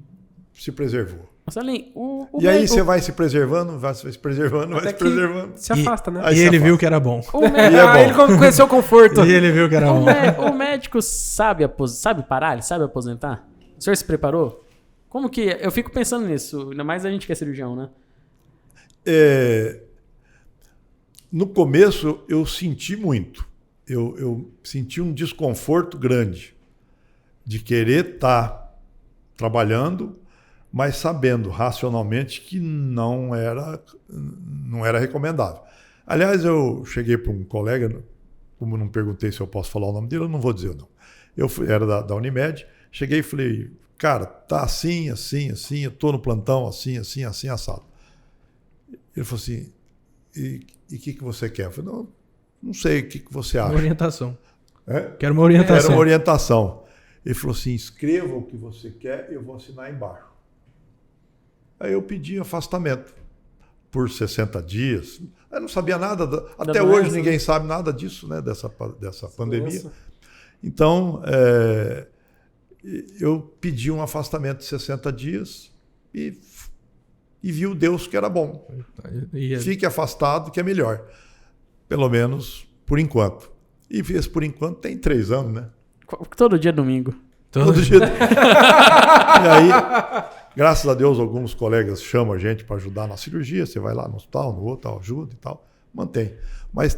se preservou. Marcelinho, E aí você vai se preservando, vai se preservando, vai Até se que preservando. Se afasta, né? Aí E se ele afasta. viu que era bom. Ele conheceu o conforto. E ele viu que era bom. O médico sabe parar? Ele sabe aposentar? O senhor se preparou? Como que... Eu fico pensando nisso, ainda mais a gente que é cirurgião, né? No começo, eu senti muito. Eu senti um desconforto grande de querer estar trabalhando, mas sabendo racionalmente que não era recomendável. Aliás, eu cheguei para um colega, como não perguntei se eu posso falar o nome dele, eu não vou dizer não. Era da Unimed, cheguei e falei, cara, tá assim, assim, assim, eu tô no plantão, assim, assim, assim, assado. Ele falou assim, e o que você quer? Eu falei, não sei, o que você acha? Uma orientação. É? Quero uma orientação. Era uma orientação. Ele falou assim, escreva o que você quer, eu vou assinar embaixo. Aí eu pedi afastamento por 60 dias. Eu não sabia nada, até hoje ninguém sabe nada disso, né, dessa pandemia. Nossa. Então, eu pedi um afastamento de 60 dias e viu Deus que era bom. Fique afastado, que é melhor. Pelo menos por enquanto. E esse por enquanto tem 3 anos, né? Todo dia é domingo. Todo dia. E aí, graças a Deus, alguns colegas chamam a gente para ajudar na cirurgia. Você vai lá no hospital, no outro, ajuda e tal. Mantém. Mas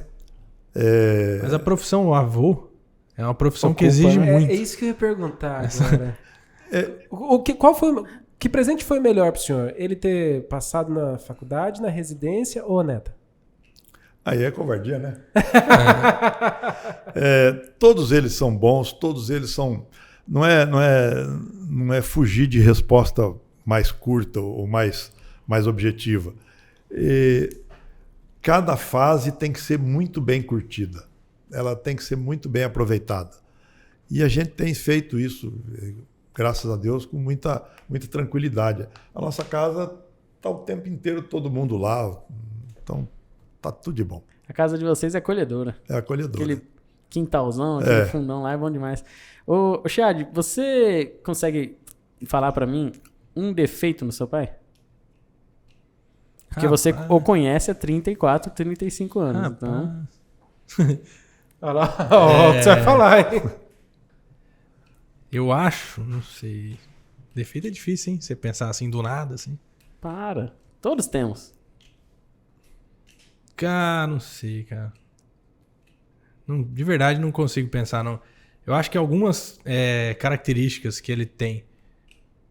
a profissão avô é uma profissão que exige muito. É isso que eu ia perguntar agora. Que presente foi melhor para o senhor? Ele ter passado na faculdade, na residência ou a neta? Aí é covardia, né? Todos eles são bons, todos eles são... Não é fugir de resposta mais curta ou mais objetiva. Cada fase tem que ser muito bem curtida. Ela tem que ser muito bem aproveitada. E a gente tem feito isso, graças a Deus, com muita tranquilidade. A nossa casa está o tempo inteiro todo mundo lá. Então, tá tudo de bom. A casa de vocês é acolhedora. É acolhedora. Aquele quintalzão, aquele fundão lá é bom demais. Ô Chad, você consegue falar pra mim um defeito no seu pai? Porque você o conhece há 34, 35 anos. Então... Olha lá, o que você vai falar, hein? Eu acho, não sei. Defeito é difícil, hein? Você pensar assim do nada, assim. Para. Todos temos. Cara, não sei, cara. Não, de verdade, não consigo pensar, não. Eu acho que algumas características que ele tem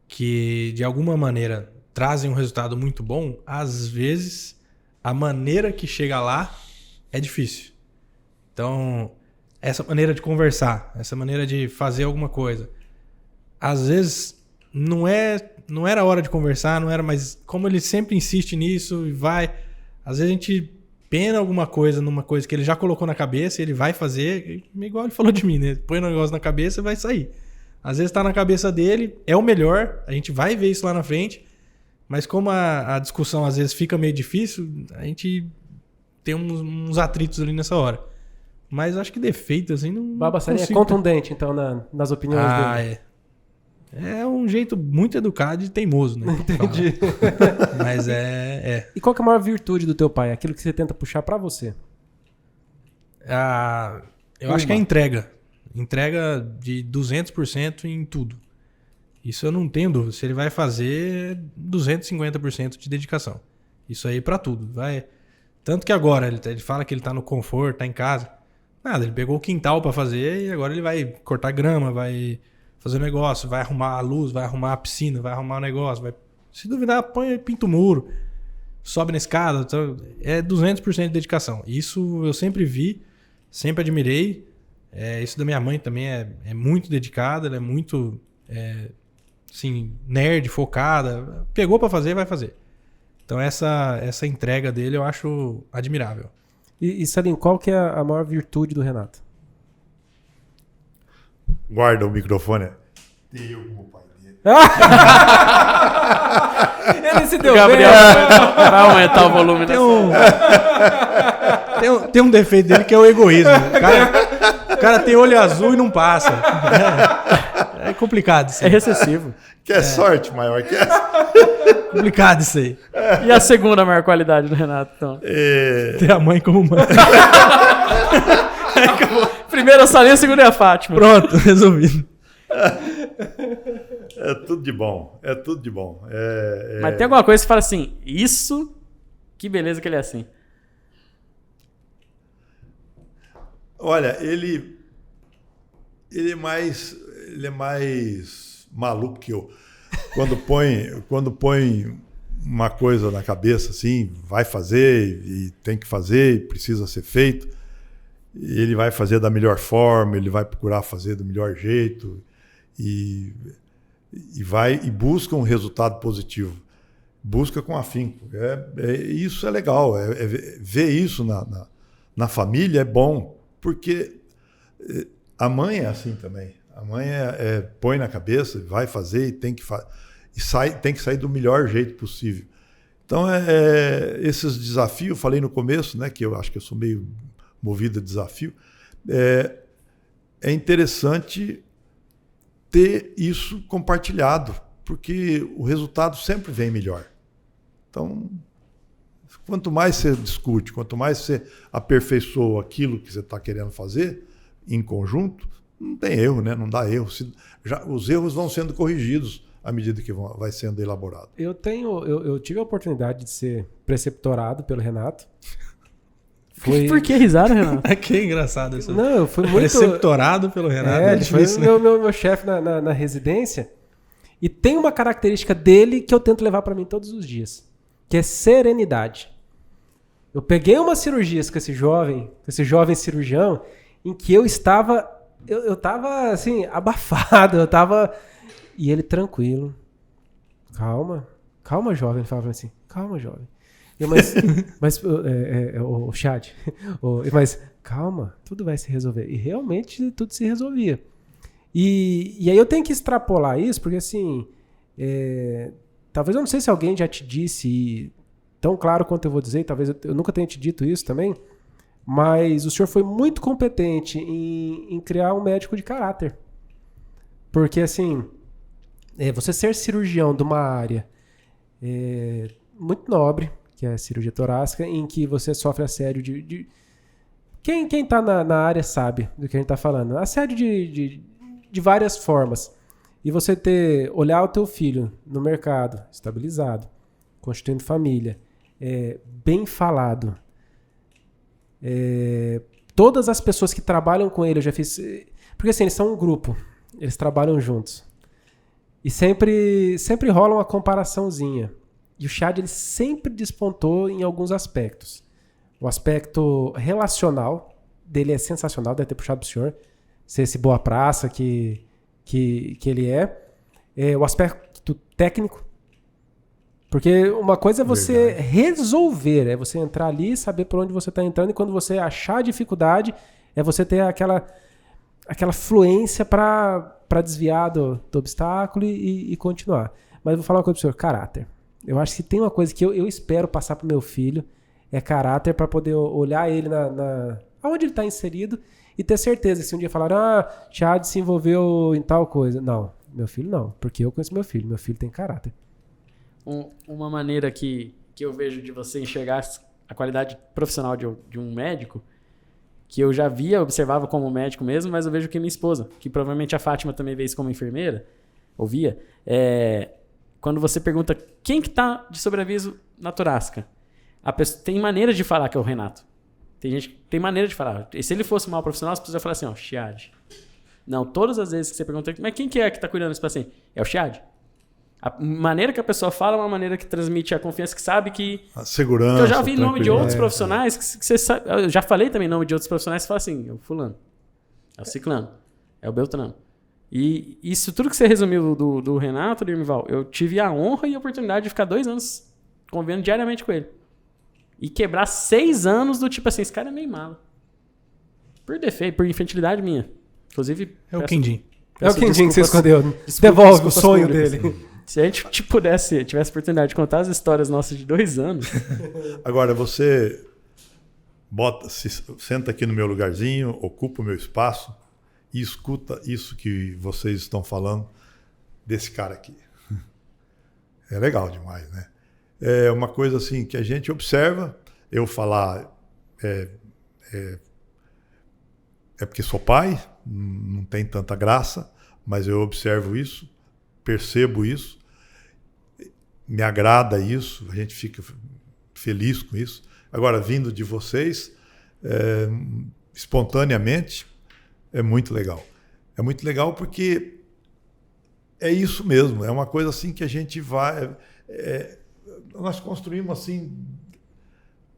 que, de alguma maneira, trazem um resultado muito bom, às vezes, a maneira que chega lá é difícil. Então, essa maneira de conversar, essa maneira de fazer alguma coisa, às vezes, não era hora de conversar, não era, mas como ele sempre insiste nisso e vai... Às vezes a gente pena alguma coisa numa coisa que ele já colocou na cabeça e ele vai fazer, igual ele falou de mim, né? Põe um negócio na cabeça e vai sair. Às vezes tá na cabeça dele, é o melhor, a gente vai ver isso lá na frente, mas como a discussão às vezes fica meio difícil, a gente tem uns atritos ali nessa hora. Mas acho que defeito, assim, não Baba Sarinha é consigo... contundente, então, nas opiniões dele. É um jeito muito educado e teimoso, né? Entendi. Mas E qual que é a maior virtude do teu pai? Aquilo que você tenta puxar pra você? Eu acho que é a entrega. Entrega de 200% em tudo. Isso eu não tenho dúvida. Se ele vai fazer 250% de dedicação. Isso aí pra tudo. Tanto que agora ele fala que ele tá no conforto, tá em casa. Nada, ele pegou o quintal pra fazer e agora ele vai cortar grama, vai fazer negócio, vai arrumar a luz, vai arrumar a piscina, vai arrumar o negócio. Se duvidar, pinta o muro, sobe na escada. Então, é 200% de dedicação. Isso eu sempre vi, sempre admirei. Isso da minha mãe também é muito dedicada, ela é muito assim, nerd, focada. Pegou pra fazer, vai fazer. Então essa entrega dele eu acho admirável. E Salim, qual que é a maior virtude do Renato? Guarda o microfone. Tem eu como pai dele. Ele se deu Gabriel bem. vai aumentar o volume Tem um defeito dele que é o egoísmo. O cara tem olho azul e não passa. É complicado isso aí. É recessivo. Quer sorte maior que essa? Complicado isso aí. E a segunda maior qualidade do Renato, então? Ter a mãe como mãe. Primeiro a Salinha, a segunda é a Fátima. Pronto, resolvido. É tudo de bom. É tudo de bom. Mas tem alguma coisa que você fala assim, isso, que beleza que ele é assim. Olha, ele é mais maluco que eu. Quando põe uma coisa na cabeça assim, vai fazer e tem que fazer e precisa ser feito, ele vai fazer da melhor forma, ele vai procurar fazer do melhor jeito e busca um resultado positivo. Busca com afinco. Isso é legal. Ver isso na família é bom, porque a mãe é assim também. A mãe põe na cabeça, vai fazer e tem que sair do melhor jeito possível. Então, esses desafios, eu falei no começo, né, que eu acho que eu sou meio movido a desafio, é interessante ter isso compartilhado, porque o resultado sempre vem melhor. Então, quanto mais você discute, quanto mais você aperfeiçoa aquilo que você está querendo fazer em conjunto, não tem erro, né? Não dá erro. Os erros vão sendo corrigidos à medida que vai sendo elaborado. Eu tive a oportunidade de ser preceptorado pelo Renato. Por que risada, Renato? Que engraçado isso. Não, eu fui muito... Preceptorado pelo Renato. Ele foi meu chefe na residência. E tem uma característica dele que eu tento levar para mim todos os dias, que é serenidade. Eu peguei umas cirurgias com esse jovem cirurgião, em que eu estava assim, abafado, e ele tranquilo. Calma, jovem. Ele falava assim, calma, jovem. O Chad, mas calma, tudo vai se resolver. E realmente tudo se resolvia. E aí eu tenho que extrapolar isso, porque assim, talvez eu não sei se alguém já te disse tão claro quanto eu vou dizer, talvez eu nunca tenha te dito isso também, mas o senhor foi muito competente em criar um médico de caráter. Porque assim, você ser cirurgião de uma área muito nobre, que é a cirurgia torácica, em que você sofre assédio de... Quem tá na área sabe do que a gente tá falando. Assédio de várias formas. E você olhar o teu filho no mercado, estabilizado, constituindo família, bem falado. Todas as pessoas que trabalham com ele, eu já fiz... Porque assim, eles são um grupo, eles trabalham juntos. E sempre rola uma comparaçãozinha. E o Chad, ele sempre despontou em alguns aspectos. O aspecto relacional dele é sensacional, deve ter puxado pro senhor. Ser esse boa praça que ele é. O aspecto técnico. Porque uma coisa é você resolver, é você entrar ali, saber por onde você está entrando, e quando você achar dificuldade, é você ter aquela fluência para desviar do obstáculo e continuar. Mas eu vou falar uma coisa pro senhor, caráter. Eu acho que tem uma coisa que eu espero passar pro meu filho, é caráter, para poder olhar ele aonde ele está inserido e ter certeza que se um dia falar, Chad se envolveu em tal coisa. Não Meu filho não, porque eu conheço meu filho tem caráter. Uma maneira que eu vejo de você enxergar a qualidade profissional de um médico, que eu já observava como médico mesmo, mas eu vejo que minha esposa, que provavelmente a Fátima também vê isso como enfermeira, ouvia, quando você pergunta quem que tá de sobreaviso na torácica, a pessoa tem maneira de falar que é o Renato. Tem gente que tem maneira de falar. E se ele fosse mal profissional, você precisa falar assim, ó, Chiad. Não, todas as vezes que você pergunta, mas quem que é que tá cuidando desse paciente? É o Chiad. A maneira que a pessoa fala é uma maneira que transmite a confiança, que sabe que... A segurança. Eu já vi nome de outros profissionais, que você sabe, eu já falei também nome de outros profissionais, que fala assim, é o fulano, é o ciclano, é o beltrano. E isso tudo que você resumiu do Renato, do Irmival, eu tive a honra e a oportunidade de ficar 2 anos convivendo diariamente com ele. E quebrar 6 anos do tipo assim, esse cara é meio malo. Por defeito, por infantilidade minha. Inclusive... É o Quindim. É o Quindim que você escondeu. Devolve o sonho dele. Se a gente tivesse a oportunidade de contar as histórias nossas de 2 anos... Agora, você senta aqui no meu lugarzinho, ocupa o meu espaço e escuta isso que vocês estão falando desse cara aqui. É legal demais, né? É uma coisa assim que a gente observa. Eu falar é porque sou pai, não tem tanta graça, mas eu observo isso, percebo isso, me agrada isso, a gente fica feliz com isso. Agora, vindo de vocês, espontaneamente, é muito legal. É muito legal porque é isso mesmo, é uma coisa assim que a gente vai... nós construímos assim,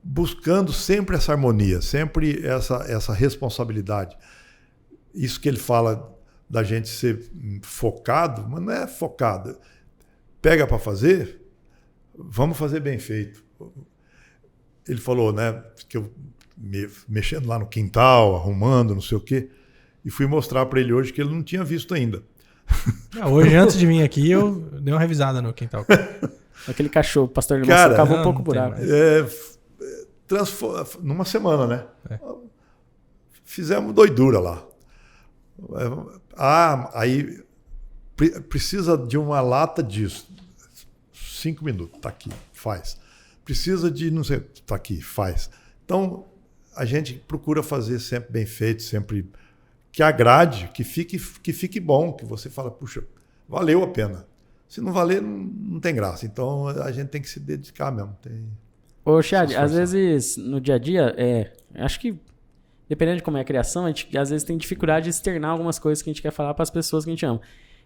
buscando sempre essa harmonia, sempre essa responsabilidade. Isso que ele fala da gente ser focado, mas não é focado. Pega para fazer, vamos fazer bem feito. Ele falou, né, que eu mexendo lá no quintal, arrumando, não sei o quê, e fui mostrar para ele hoje que ele não tinha visto ainda. Hoje, antes de vir aqui, eu dei uma revisada no quintal. Aquele cachorro, o pastor Limão, cavou um pouco o buraco. Numa semana, né? Fizemos doidura lá. Aí precisa de uma lata disso. 5 minutos, tá aqui, faz. Precisa de, não sei, tá aqui, faz. Então, a gente procura fazer sempre bem feito, sempre que agrade, que fique bom, que você fala, puxa, valeu a pena. Se não valer, não tem graça. Então, a gente tem que se dedicar mesmo. Ô, Chiad, às vezes, no dia a dia, acho que, dependendo de como é a criação, a gente às vezes tem dificuldade de externar algumas coisas que a gente quer falar para as pessoas que a gente ama.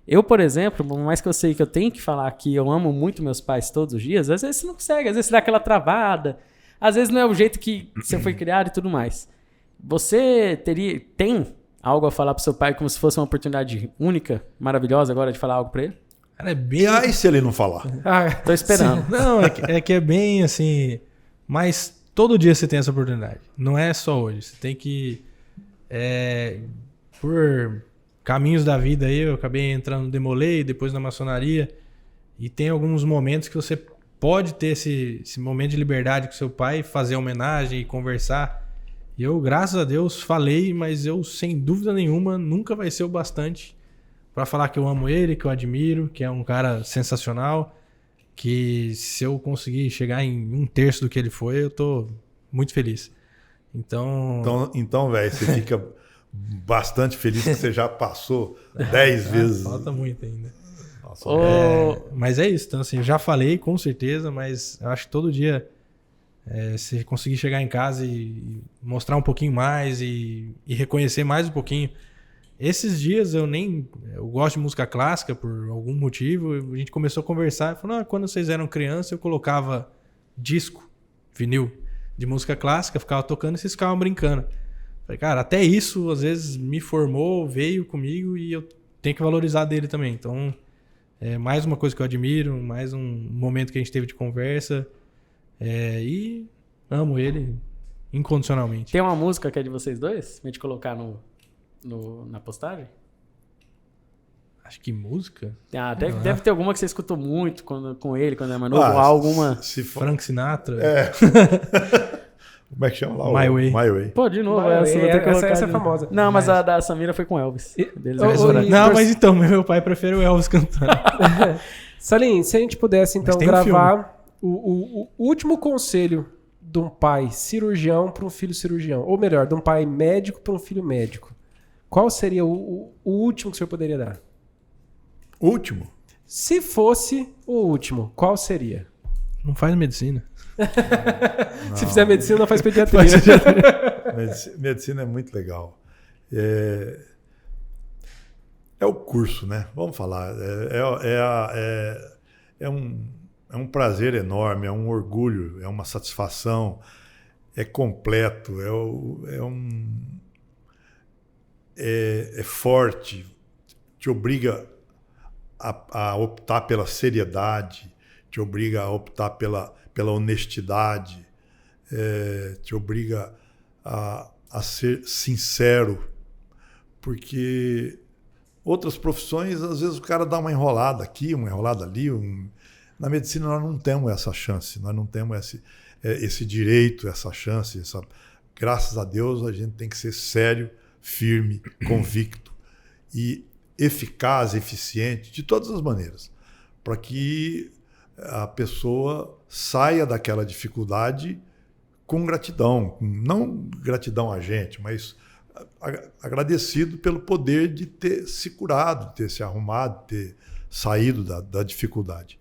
Eu, por exemplo, por mais que eu sei que eu tenho que falar que eu amo muito meus pais todos os dias, às vezes você não consegue, às vezes você dá aquela travada, às vezes não é o jeito que você foi criado e tudo mais. Você tem algo a falar pro seu pai como se fosse uma oportunidade única, maravilhosa agora de falar algo para ele? Cara, é bem... E aí se ele não falar? Tô esperando. Sim. Não, é que é bem assim, mas todo dia você tem essa oportunidade. Não é só hoje. Você tem que... por caminhos da vida aí, eu acabei entrando no Demolei, depois na maçonaria, e tem alguns momentos que você pode ter esse momento de liberdade com seu pai, fazer homenagem e conversar. E eu, graças a Deus, falei, mas eu, sem dúvida nenhuma, nunca vai ser o bastante para falar que eu amo ele, que eu admiro, que é um cara sensacional, que se eu conseguir chegar em 1/3 do que ele foi, eu tô muito feliz. Então velho, você fica bastante feliz que você já passou 10 vezes. Falta muito ainda. Nossa, mas é isso. Então, assim, eu já falei, com certeza, mas eu acho que todo dia se conseguir chegar em casa e mostrar um pouquinho mais e reconhecer mais um pouquinho. Esses dias eu gosto de música clássica por algum motivo. A gente começou a conversar e falou, quando vocês eram criança eu colocava disco, vinil de música clássica, ficava tocando e vocês ficavam brincando. Falei, cara, até isso às vezes me formou, veio comigo e eu tenho que valorizar dele também. Então, é mais uma coisa que eu admiro, mais um momento que a gente teve de conversa. E amo ele incondicionalmente. Tem uma música que é de vocês dois? Pra gente colocar na postagem? Acho que música? Deve ter alguma que você escutou muito com ele, quando é mais novo. Alguma... Frank Sinatra. Como é que chama lá? My Way. My Way. Pô, de novo, Vai, essa, vou ter que essa colocar é de- famosa. Não, mas a da Samira foi com Elvis. Deles é mais Ô, fraco. e- Não, mas então, meu pai prefere o Elvis cantando. Salim, se a gente pudesse então tem um gravar o último conselho de um pai cirurgião para um filho cirurgião, ou melhor, de um pai médico para um filho médico, qual seria o último que o senhor poderia dar? Último. Se fosse o último, qual seria? Não faz medicina. Se fizer medicina, não faz pediatria. Medicina é muito legal. É o curso, né? Vamos falar. É um prazer enorme, é um orgulho, é uma satisfação, é completo, é forte, te obriga a optar pela seriedade, te obriga a optar pela honestidade, te obriga a ser sincero, porque outras profissões, às vezes o cara dá uma enrolada aqui, uma enrolada ali. Na medicina nós não temos essa chance, nós não temos esse direito, essa chance. Graças a Deus a gente tem que ser sério, firme, convicto e eficaz, eficiente, de todas as maneiras, para que a pessoa saia daquela dificuldade com gratidão, não gratidão a gente, mas agradecido pelo poder de ter se curado, de ter se arrumado, de ter saído da dificuldade.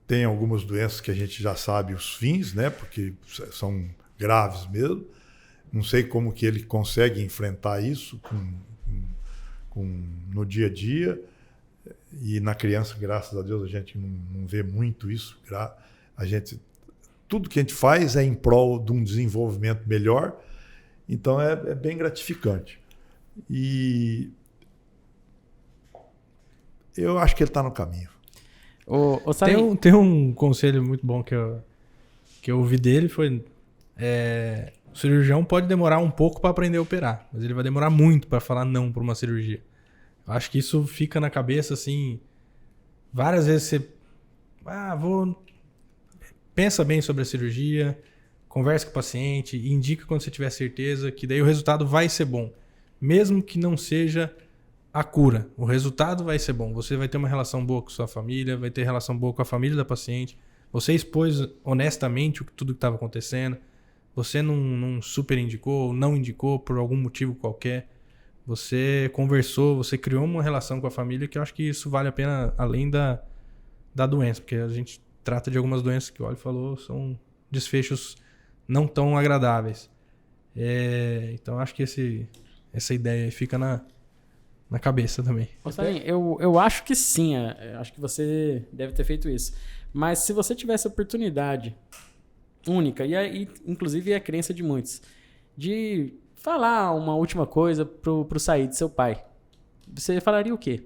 Tem algumas doenças que a gente já sabe os fins, né? Porque são graves mesmo. Não sei como que ele consegue enfrentar isso no dia a dia. E na criança, graças a Deus, a gente não vê muito isso. Tudo que a gente faz é em prol de um desenvolvimento melhor. Então é bem gratificante. E eu acho que ele está no caminho. Tem um conselho muito bom que eu ouvi dele, foi o cirurgião pode demorar um pouco para aprender a operar, mas ele vai demorar muito para falar não para uma cirurgia. Eu acho que isso fica na cabeça assim, várias vezes você pensa bem sobre a cirurgia, conversa com o paciente, indica quando você tiver certeza que daí o resultado vai ser bom. Mesmo que não seja a cura, o resultado vai ser bom. Você vai ter uma relação boa com sua família, vai ter relação boa com a família da paciente. Você expôs honestamente tudo que estava acontecendo. Você não super indicou, não indicou por algum motivo qualquer. Você conversou, você criou uma relação com a família, que eu acho que isso vale a pena além da doença. Porque a gente trata de algumas doenças que o Oli falou, são desfechos não tão agradáveis. Então acho que essa ideia fica na cabeça também. Salim, eu acho que sim, acho que você deve ter feito isso. Mas se você tivesse a oportunidade única, e inclusive é a crença de muitos, de falar uma última coisa pro Said, seu pai, você falaria o quê?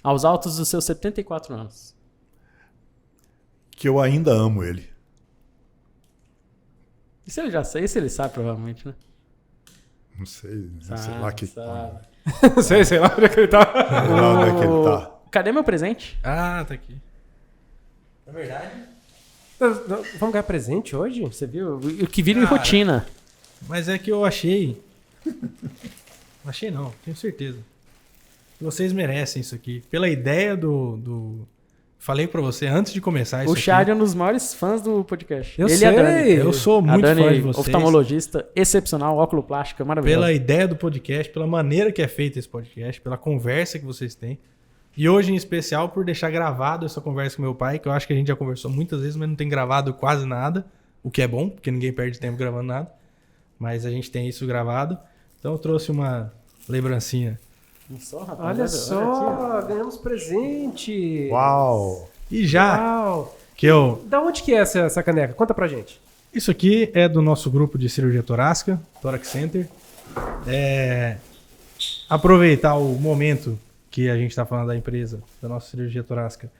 Aos altos dos seus 74 anos. Que eu ainda amo ele. Isso ele já sabe, isso ele sabe provavelmente, né? Não sei, sei lá que... sei lá onde é que ele tá. Onde é que ele tá. Cadê meu presente? Ah, tá aqui. É verdade? Vamos ganhar presente hoje? Você viu? O que vira rotina. Mas é que eu achei... Achei não, tenho certeza. Vocês merecem isso aqui. Pela ideia do... Falei pra você antes de começar isso O Chad aqui. é um dos maiores fãs do podcast. Eu Ele sei. e a Dani. Eu sou muito a Dani, fã de vocês. oftalmologista excepcional, óculo plástico, maravilhoso. Pela ideia do podcast, pela maneira que é feito esse podcast, pela conversa que vocês têm. E hoje, em especial, por deixar gravado essa conversa com meu pai, que eu acho que a gente já conversou muitas vezes, mas não tem gravado quase nada. O que é bom, porque ninguém perde tempo gravando nada. Mas a gente tem isso gravado. Então eu trouxe uma lembrancinha. Só, rapaz, Olha só, ganhamos presente. Uau! E já Uau. que eu... Da onde que é essa caneca? Conta pra gente. Isso aqui é do nosso grupo de cirurgia torácica, Thorax Center. Aproveitar o momento que a gente está falando da empresa, da nossa cirurgia torácica.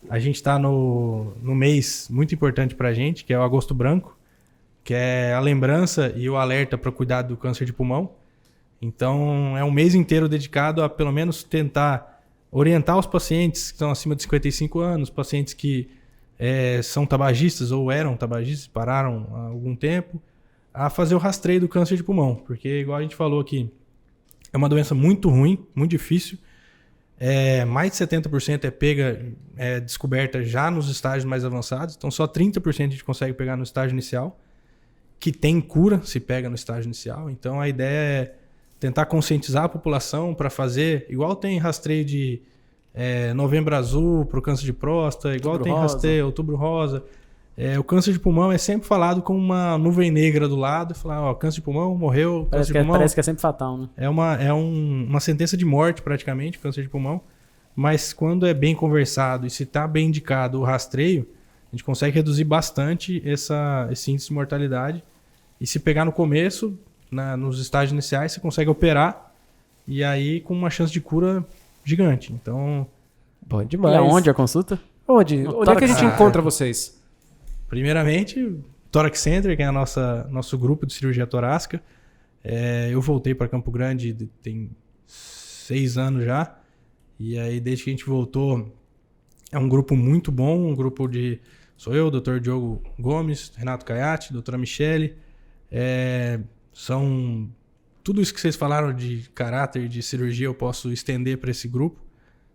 A gente está no mês muito importante para a gente, que é o Agosto Branco, que é a lembrança e o alerta para cuidar do câncer de pulmão. Então, é um mês inteiro dedicado a, pelo menos, tentar orientar os pacientes que estão acima de 55 anos, pacientes que são tabagistas ou eram tabagistas, pararam há algum tempo, a fazer o rastreio do câncer de pulmão. Porque, igual a gente falou aqui, é uma doença muito ruim, muito difícil. Mais de 70% descoberta já nos estágios mais avançados. Então, só 30% a gente consegue pegar no estágio inicial, que tem cura se pega no estágio inicial. Então, a ideia é tentar conscientizar a população para fazer, igual tem rastreio de Novembro Azul para o câncer de próstata, igual tem rastreio Outubro Rosa. O câncer de pulmão é sempre falado com uma nuvem negra do lado, falar, câncer de pulmão, morreu, câncer de pulmão. Parece que é sempre fatal, né? É uma sentença de morte, praticamente, câncer de pulmão. Mas quando é bem conversado e se está bem indicado o rastreio, a gente consegue reduzir bastante esse índice de mortalidade. E se pegar no começo, nos estágios iniciais, você consegue operar e aí com uma chance de cura gigante. Então, bom demais. E aonde a consulta? Onde é que a gente encontra vocês? Primeiramente, Thorax Center, que é nosso grupo de cirurgia torácica. Eu voltei para Campo Grande tem 6 anos já. E aí, desde que a gente voltou, é um grupo muito bom. Um grupo sou eu, Dr. Diogo Gomes, Renato Caiati, doutora Michele. Tudo isso que vocês falaram de caráter de cirurgia eu posso estender para esse grupo.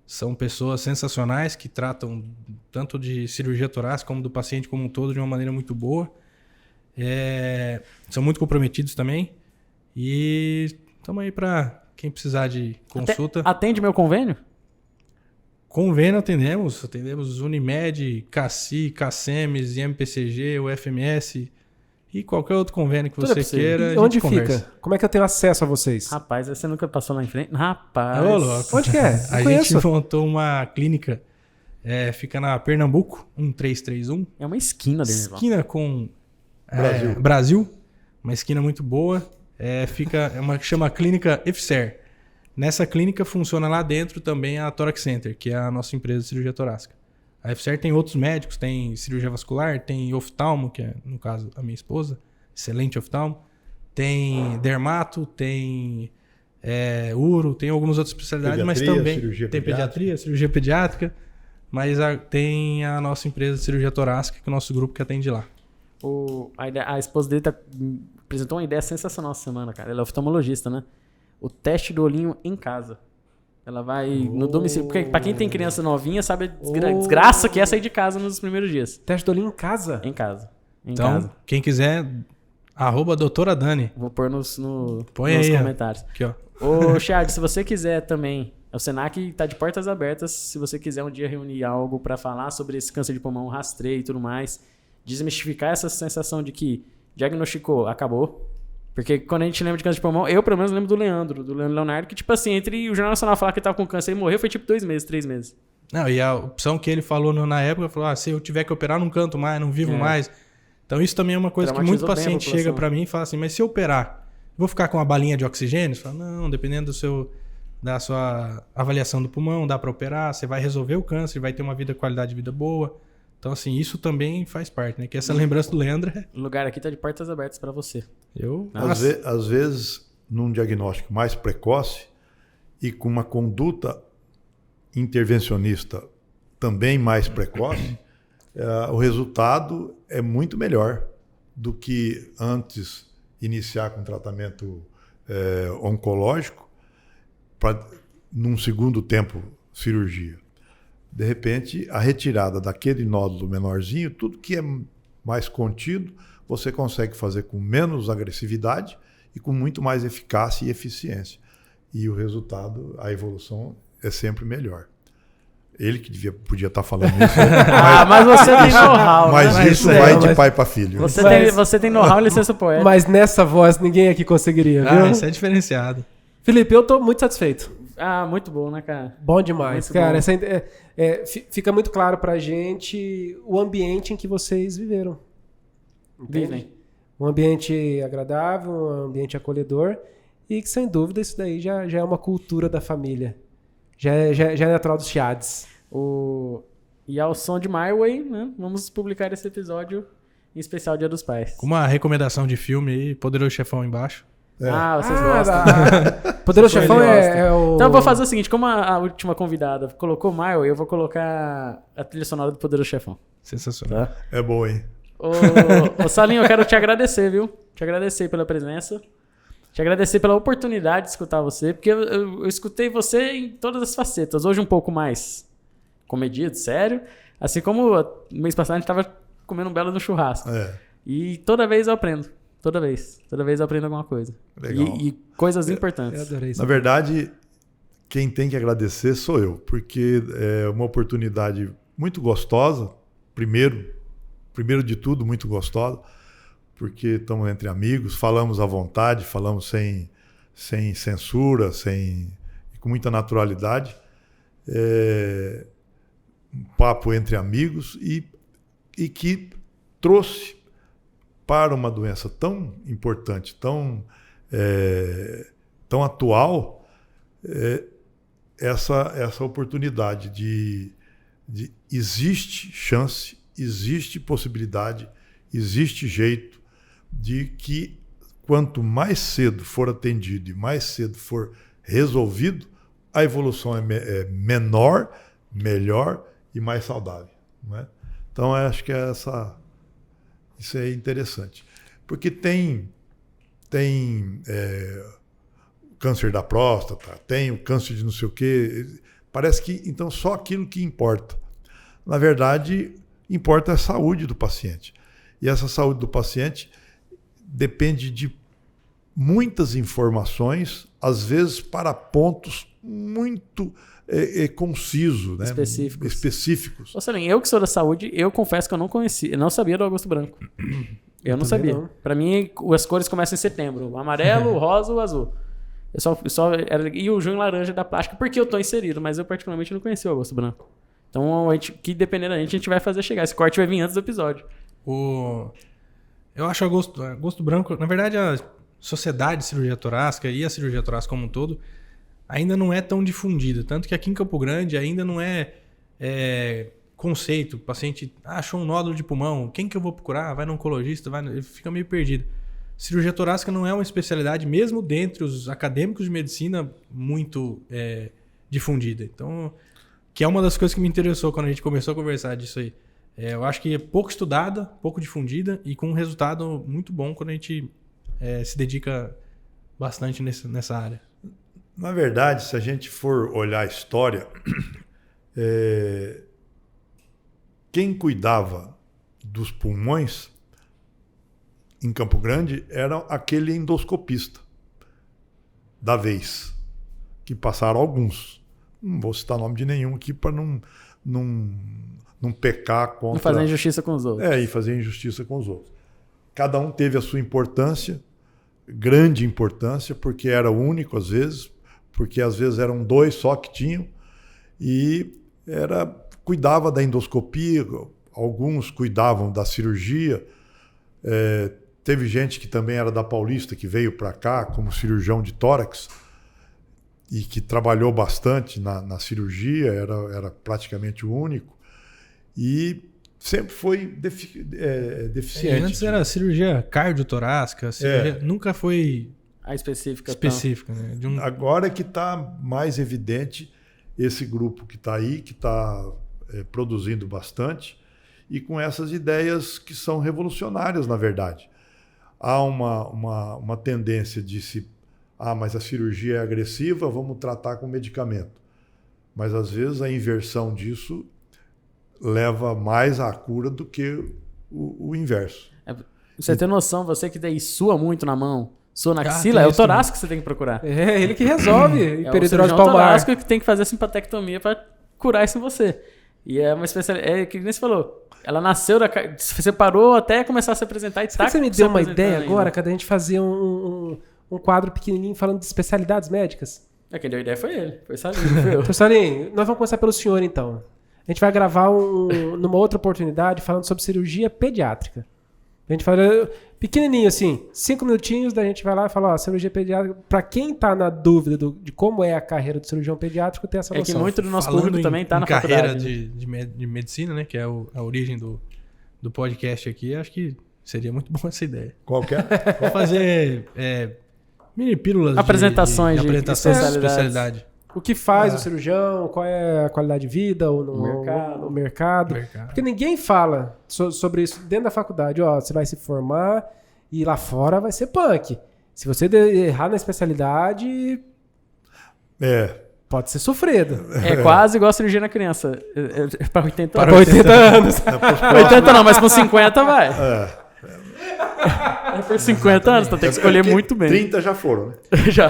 São pessoas sensacionais que tratam tanto de cirurgia torácica como do paciente como um todo de uma maneira muito boa. São muito comprometidos também. E estamos aí para quem precisar de consulta. Atende meu convênio? Convênio atendemos Unimed, CACI, CACEMES, IMPCG, UFMS e qualquer outro convênio que você queira. E onde fica? Como é que eu tenho acesso a vocês? Rapaz, você nunca passou lá em frente? Rapaz. Ô, louco. Onde que é? A gente montou uma clínica, fica na Pernambuco, 1331. É uma esquina dele. Esquina com Brasil. Uma esquina muito boa. Chama Clínica EFSER. Nessa clínica funciona lá dentro também a Thorax Center, que é a nossa empresa de cirurgia torácica. A EFSER tem outros médicos, tem cirurgia vascular, tem oftalmo, que é, no caso, a minha esposa, excelente oftalmo. Tem dermato, tem uro, tem algumas outras especialidades, mas também tem pediatria, cirurgia pediátrica, mas tem a nossa empresa de cirurgia torácica, que é o nosso grupo que atende lá. A esposa dele apresentou uma ideia sensacional essa semana, cara. Ela é oftalmologista, né? O teste do olhinho em casa. Ela vai no domicílio. Porque pra quem tem criança novinha, sabe a desgraça que é sair de casa nos primeiros dias. Teste do olhinho em casa? Em casa. Então, quem quiser, @doutora Dani. Vou pôr nos aí, comentários. Aqui, ó. Ô, Chad, se você quiser também, o Senac tá de portas abertas. Se você quiser um dia reunir algo pra falar sobre esse câncer de pulmão, rastreio e tudo mais, desmistificar essa sensação de que diagnosticou, acabou. Porque quando a gente lembra de câncer de pulmão, eu pelo menos lembro do Leandro Leonardo, que tipo assim, entre o Jornal Nacional falar que ele tava com câncer e morreu, foi tipo 2 meses, 3 meses. Não, e a opção que ele falou na época, falou, se eu tiver que operar, não canto mais, não vivo mais. Então isso também é uma coisa que muito paciente chega pra mim e fala assim, mas se eu operar, vou ficar com uma balinha de oxigênio? Você fala, não, dependendo da sua avaliação do pulmão, dá pra operar, você vai resolver o câncer, vai ter uma qualidade de vida boa. Então, assim, isso também faz parte, né? Que essa lembrança do Leandro O lugar aqui tá de portas abertas para você. Às vezes, num diagnóstico mais precoce e com uma conduta intervencionista também mais precoce, o resultado é muito melhor do que antes iniciar com tratamento oncológico para, num segundo tempo, cirurgia. De repente, a retirada daquele nódulo menorzinho, tudo que é mais contido, você consegue fazer com menos agressividade e com muito mais eficácia e eficiência. E o resultado, a evolução é sempre melhor. Ele que podia estar falando isso. Mas você tem know-how. Mas isso vai de pai para filho. Você tem know-how e licença poética. Mas nessa voz ninguém aqui conseguiria, viu? Isso é diferenciado. Felipe, eu tô muito satisfeito. Muito bom, né, cara? Bom demais, muito cara. Bom. Fica muito claro pra gente o ambiente em que vocês viveram. Vivem. Um ambiente agradável, um ambiente acolhedor e que, sem dúvida, isso daí já é uma cultura da família. Já é natural dos Chades. E ao som de My Way, né? Vamos publicar esse episódio em especial Dia dos Pais. Com uma recomendação de filme aí, Poderoso Chefão embaixo. Vocês gostam. Poderoso Chefão é o... Então eu vou fazer o seguinte, como a última convidada colocou My Way, eu vou colocar a trilha sonora do Poderoso Chefão. Sensacional. Tá? É bom, hein? Ô Salinho, eu quero te agradecer, viu? Te agradecer pela presença. Te agradecer pela oportunidade de escutar você, porque eu escutei você em todas as facetas. Hoje um pouco mais comedido, sério. Assim como no mês passado a gente tava comendo um belo no churrasco. E toda vez eu aprendo. Toda vez eu aprendo alguma coisa. Legal. E coisas importantes. Eu adorei isso. Na verdade, quem tem que agradecer sou eu, porque é uma oportunidade muito gostosa, primeiro de tudo, muito gostosa, porque estamos entre amigos, falamos à vontade, falamos sem censura, com muita naturalidade. Um papo entre amigos e que trouxe para uma doença tão importante, tão atual, essa oportunidade de existe chance, existe possibilidade, existe jeito de que quanto mais cedo for atendido e mais cedo for resolvido, a evolução é menor, melhor e mais saudável. Não é? Então, acho que isso é interessante. Porque tem câncer da próstata, tem o câncer de não sei o quê. Parece que, então, só aquilo que importa. Na verdade, importa a saúde do paciente. E essa saúde do paciente depende de muitas informações, às vezes para pontos muito concisos, né? Específicos. Ô, Salim, eu que sou da saúde, eu confesso que eu não conhecia, eu não sabia do Augusto Branco. Eu não sabia. Para mim, as cores começam em setembro. O amarelo, o rosa, o azul. E o junho laranja da plástica, porque eu tô inserido, mas eu particularmente não conhecia o Augusto Branco. Então, que dependendo da gente, a gente vai fazer chegar. Esse corte vai vir antes do episódio. Eu acho Augusto Branco, na verdade, a sociedade de cirurgia torácica e a cirurgia torácica como um todo ainda não é tão difundida. Tanto que aqui em Campo Grande ainda não é conceito. O paciente achou um nódulo de pulmão, quem que eu vou procurar? Vai no oncologista? Ele fica meio perdido. Cirurgia torácica não é uma especialidade, mesmo dentre os acadêmicos de medicina, muito difundida. Então, que é uma das coisas que me interessou quando a gente começou a conversar disso aí. Eu acho que é pouco estudada, pouco difundida e com um resultado muito bom quando a gente se dedica bastante nessa área. Na verdade, se a gente for olhar a história, quem cuidava dos pulmões em Campo Grande era aquele endoscopista da vez, que passaram alguns. Não vou citar nome de nenhum aqui para não pecar contra... Não fazer injustiça com os outros. E fazer injustiça com os outros. Cada um teve a sua importância, grande importância, porque era único às vezes, porque às vezes eram 2 só que tinham, e cuidava da endoscopia, alguns cuidavam da cirurgia. Teve gente que também era da Paulista, que veio para cá como cirurgião de tórax, e que trabalhou bastante na cirurgia, era praticamente o único, e sempre foi deficiente. Antes era cirurgia cardiotorácica, nunca foi a específica. Né? Agora é que está mais evidente esse grupo que está aí, que está produzindo bastante, e com essas ideias que são revolucionárias, na verdade. Há uma tendência de mas a cirurgia é agressiva, vamos tratar com medicamento. Mas, às vezes, a inversão disso leva mais à cura do que o inverso. Você tem noção, você que daí sua muito na mão, sua na axila, é o torácico que você tem que procurar. É ele que resolve. Hiperidrose palmar. É o torácico que tem que fazer a simpatectomia para curar isso em você. E é uma especialidade, que nem você falou, ela nasceu, você parou até começar a se apresentar e tá. Você me deu uma ideia agora, cada a gente fazia um quadro pequenininho falando de especialidades médicas? Quem deu a ideia foi ele, foi Salinho, foi eu. Então, Salinho, nós vamos começar pelo senhor, então. A gente vai gravar numa outra oportunidade falando sobre cirurgia pediátrica. A gente fala pequenininho, assim, 5 minutinhos, daí a gente vai lá e fala, cirurgia pediátrica, pra quem tá na dúvida de como é a carreira do cirurgião pediátrico, tem essa noção. É que muito do nosso público também tá na faculdade. Carreira de medicina, né, que é a origem do podcast aqui, acho que seria muito bom essa ideia. Qual que é? Vou fazer mini pílulas apresentações de especialidade. O que faz o cirurgião, qual é a qualidade de vida, o mercado. Porque ninguém fala sobre isso dentro da faculdade. Ó, você vai se formar e lá fora vai ser punk. Se você errar na especialidade, pode ser sofrido. É quase igual a cirurgia na criança. Para 80 anos. Para 80 anos. 80 não, mas com 50 vai. Por 50 anos, então tem que escolher muito bem. 30 já foram, né? Já.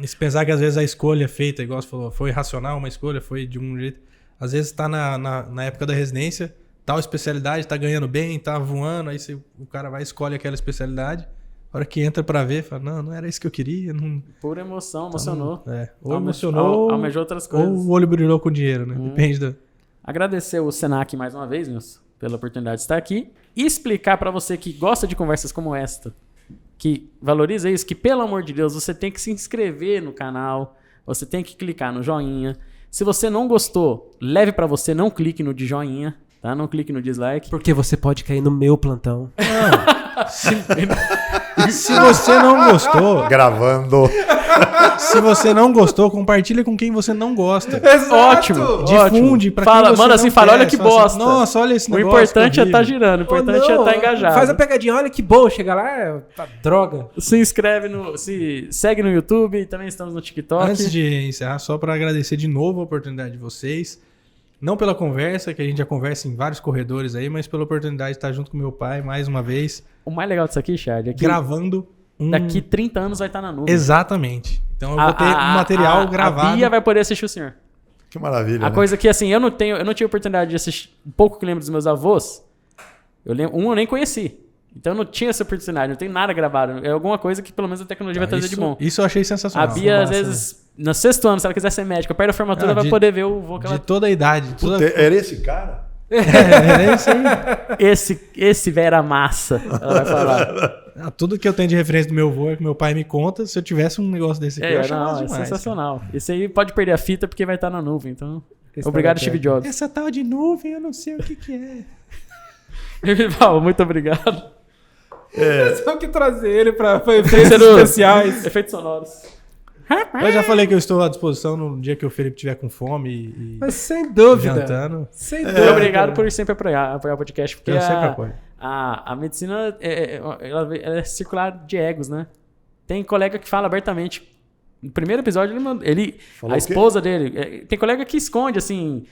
Se pensar que às vezes a escolha feita, igual você falou, foi racional, uma escolha foi de um jeito. Às vezes tá na época da residência, tal especialidade, tá ganhando bem, tá voando, aí o cara vai e escolhe aquela especialidade. A hora que entra pra ver, fala, não era isso que eu queria. Não... Pura emoção, emocionou. Ou emocionou, almejou outras coisas. Ou o olho brilhou com dinheiro, né? Depende do... Agradecer o Senac mais uma vez, Nilson, pela oportunidade de estar aqui. E explicar pra você que gosta de conversas como esta, que valoriza isso, que pelo amor de Deus, você tem que se inscrever no canal, você tem que clicar no joinha. Se você não gostou, leve pra você, não clique no de joinha, tá? Não clique no dislike. Porque você pode cair no meu plantão. Se você não gostou... Gravando. Se você não gostou, compartilha com quem você não gosta. Exato. Ótimo. Difunde pra quem fala, você manda não assim, quer. fala, olha que Fala bosta. assim, nossa, olha esse O negócio. importante é estar horrível. girando, o importante é estar engajado. Faz a pegadinha, olha que bom, chega lá, tá droga. Se inscreve segue no YouTube, também estamos no TikTok. Antes de encerrar, só para agradecer de novo a oportunidade de vocês. Não pela conversa, que a gente já conversa em vários corredores aí, mas pela oportunidade de estar junto com meu pai mais uma vez. O mais legal disso aqui, Chad, é que gravando daqui 30 anos vai estar na nuvem. Exatamente. Então eu vou ter um material gravado. A Bia vai poder assistir o senhor. Que maravilha. A coisa que, assim, eu não tive oportunidade de assistir. Um pouco que lembro dos meus avós. Eu nem conheci. Então eu não tinha essa oportunidade, não tem nada gravado. É alguma coisa que pelo menos a tecnologia vai trazer de bom. Isso eu achei sensacional. A Bia, às vezes, no 6º ano, se ela quiser ser médica, perto da formatura, vai poder ver o voo que ela... De toda a idade. Era esse cara? É esse aí. Esse velho era massa, ela vai falar. Tudo que eu tenho de referência do meu avô é que meu pai me conta. Se eu tivesse um negócio desse aqui, eu achava demais. Sensacional. Cara. Esse aí pode perder a fita porque vai estar na nuvem, então... Obrigado, Steve Jobs. Essa tal de nuvem, eu não sei o que é. Rival, muito obrigado. Só que trazer ele para efeitos especiais. Efeitos sonoros. Eu já falei que eu estou à disposição no dia que o Felipe tiver com fome Mas sem dúvida. Jantando. Sem dúvida. Obrigado por sempre apoiar o podcast, porque eu sempre apoio. A medicina ela é circular de egos, né? Tem colega que fala abertamente. No primeiro episódio, a esposa dele... Tem colega que esconde, assim...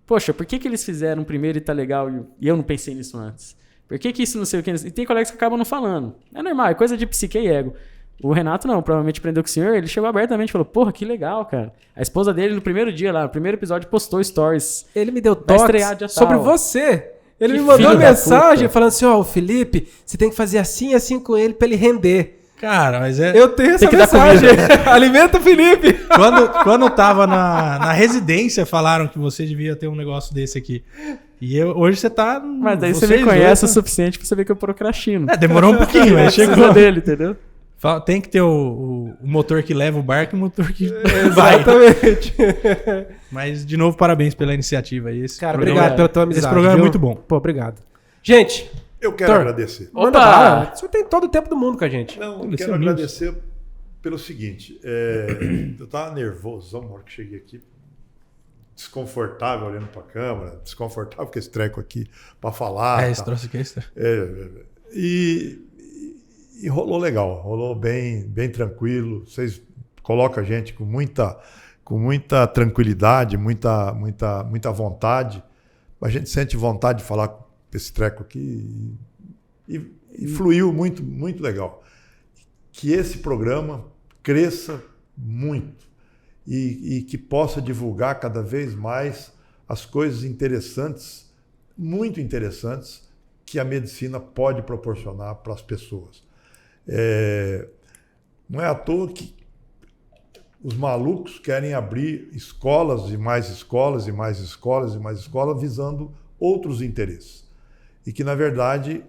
Poxa, por que eles fizeram primeiro e tá legal e eu não pensei nisso antes? Por que isso não sei o que? E tem colegas que acabam não falando. É normal, é coisa de psique e ego. O Renato não, provavelmente aprendeu com o senhor, ele chegou abertamente e falou, porra, que legal, cara. A esposa dele, no primeiro dia lá, no primeiro episódio, postou stories. Ele me deu toques sobre você. Ele me mandou uma mensagem falando assim, ó, o Felipe, você tem que fazer assim e assim com ele pra ele render. Cara, mas eu tenho essa mensagem. Alimenta o Felipe. Quando eu tava na residência, falaram que você devia ter um negócio desse aqui. E hoje você tá... Mas daí você me conhece o suficiente pra você ver que eu procrastino. Demorou um pouquinho, mas chegou. Dele, entendeu? Tem que ter o motor que leva o barco e o motor que vai. Exatamente. Mas, de novo, parabéns pela iniciativa aí. Cara, obrigado pela tua amizade. Esse programa é muito bom. Pô, obrigado. Gente... Eu quero agradecer. Opa! O senhor tem todo o tempo do mundo com a gente. Não, eu quero agradecer pelo seguinte. Eu tava nervoso na hora que cheguei aqui. Desconfortável olhando para a câmera. Desconfortável com esse treco aqui para falar. Esse troço aqui é estranho. E rolou legal. Rolou bem tranquilo. Vocês colocam a gente com muita tranquilidade, muita vontade. A gente sente vontade de falar esse treco aqui e fluiu muito, muito legal. Que esse programa cresça muito e que possa divulgar cada vez mais as coisas interessantes, muito interessantes, que a medicina pode proporcionar para as pessoas. Não é à toa que os malucos querem abrir escolas e mais escolas e mais escolas e mais escolas visando outros interesses. E que, na verdade,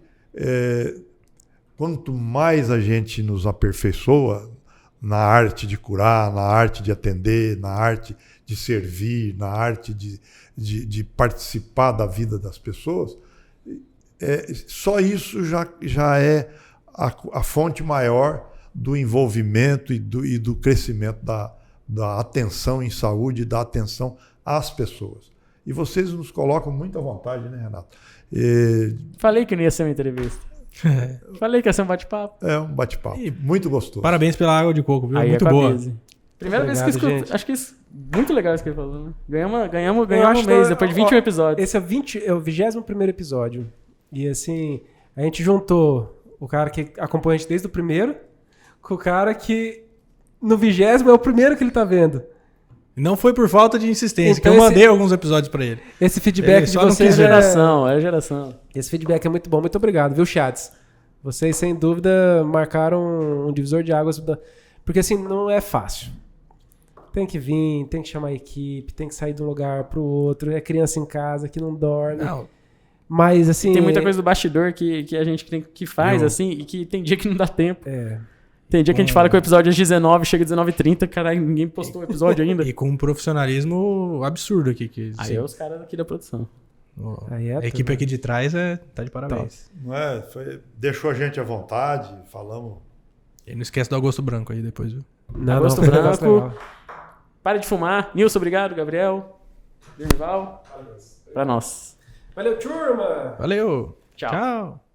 quanto mais a gente nos aperfeiçoa na arte de curar, na arte de atender, na arte de servir, na arte de participar da vida das pessoas, só isso já é a fonte maior do envolvimento e do crescimento da atenção em saúde, da atenção às pessoas. E vocês nos colocam muito à vontade, né, Renato? Falei que não ia ser uma entrevista. Falei que ia ser um bate-papo. É um bate-papo. Muito gostoso. Parabéns pela água de coco, viu? Aí Muito é boa. Primeira vez que eu escuto. gente. Acho que isso, muito legal isso que ele falou, né? Ganhamos acho um mês, que- depois de 21 episódios. Esse é o 21º episódio. E assim, a gente juntou o cara que acompanha a gente desde o primeiro com o cara que no 20º é o primeiro que ele tá vendo. Não foi por falta de insistência, Então que eu mandei alguns episódios pra ele. Esse feedback Ele de só não vocês quis é... Geração. Esse feedback é muito bom. Muito obrigado, viu, chats? Vocês, sem dúvida, marcaram um divisor de águas. Porque, assim, não é fácil. Tem que vir, tem que chamar a equipe, tem que sair de um lugar pro outro. É criança em casa que não dorme. Não, Mas, assim... Tem muita coisa do bastidor que a gente que faz, Eu- assim, e que tem dia que não dá tempo. É. Tem dia que a gente fala que o episódio é às 19, chega às 19h30, caralho, ninguém postou o episódio ainda. e com um profissionalismo absurdo aqui. Que, Aí é os caras aqui da produção. Aí é a equipe tudo. aqui de trás tá de parabéns. Não é? Deixou a gente à vontade, falamos. E não esquece do Agosto Branco aí depois, viu? Não, Agosto foi um negócio Branco. legal. Para de fumar. Nilson, obrigado. Gabriel. Denival. Pra nós. Valeu, turma! Valeu! Tchau. Tchau.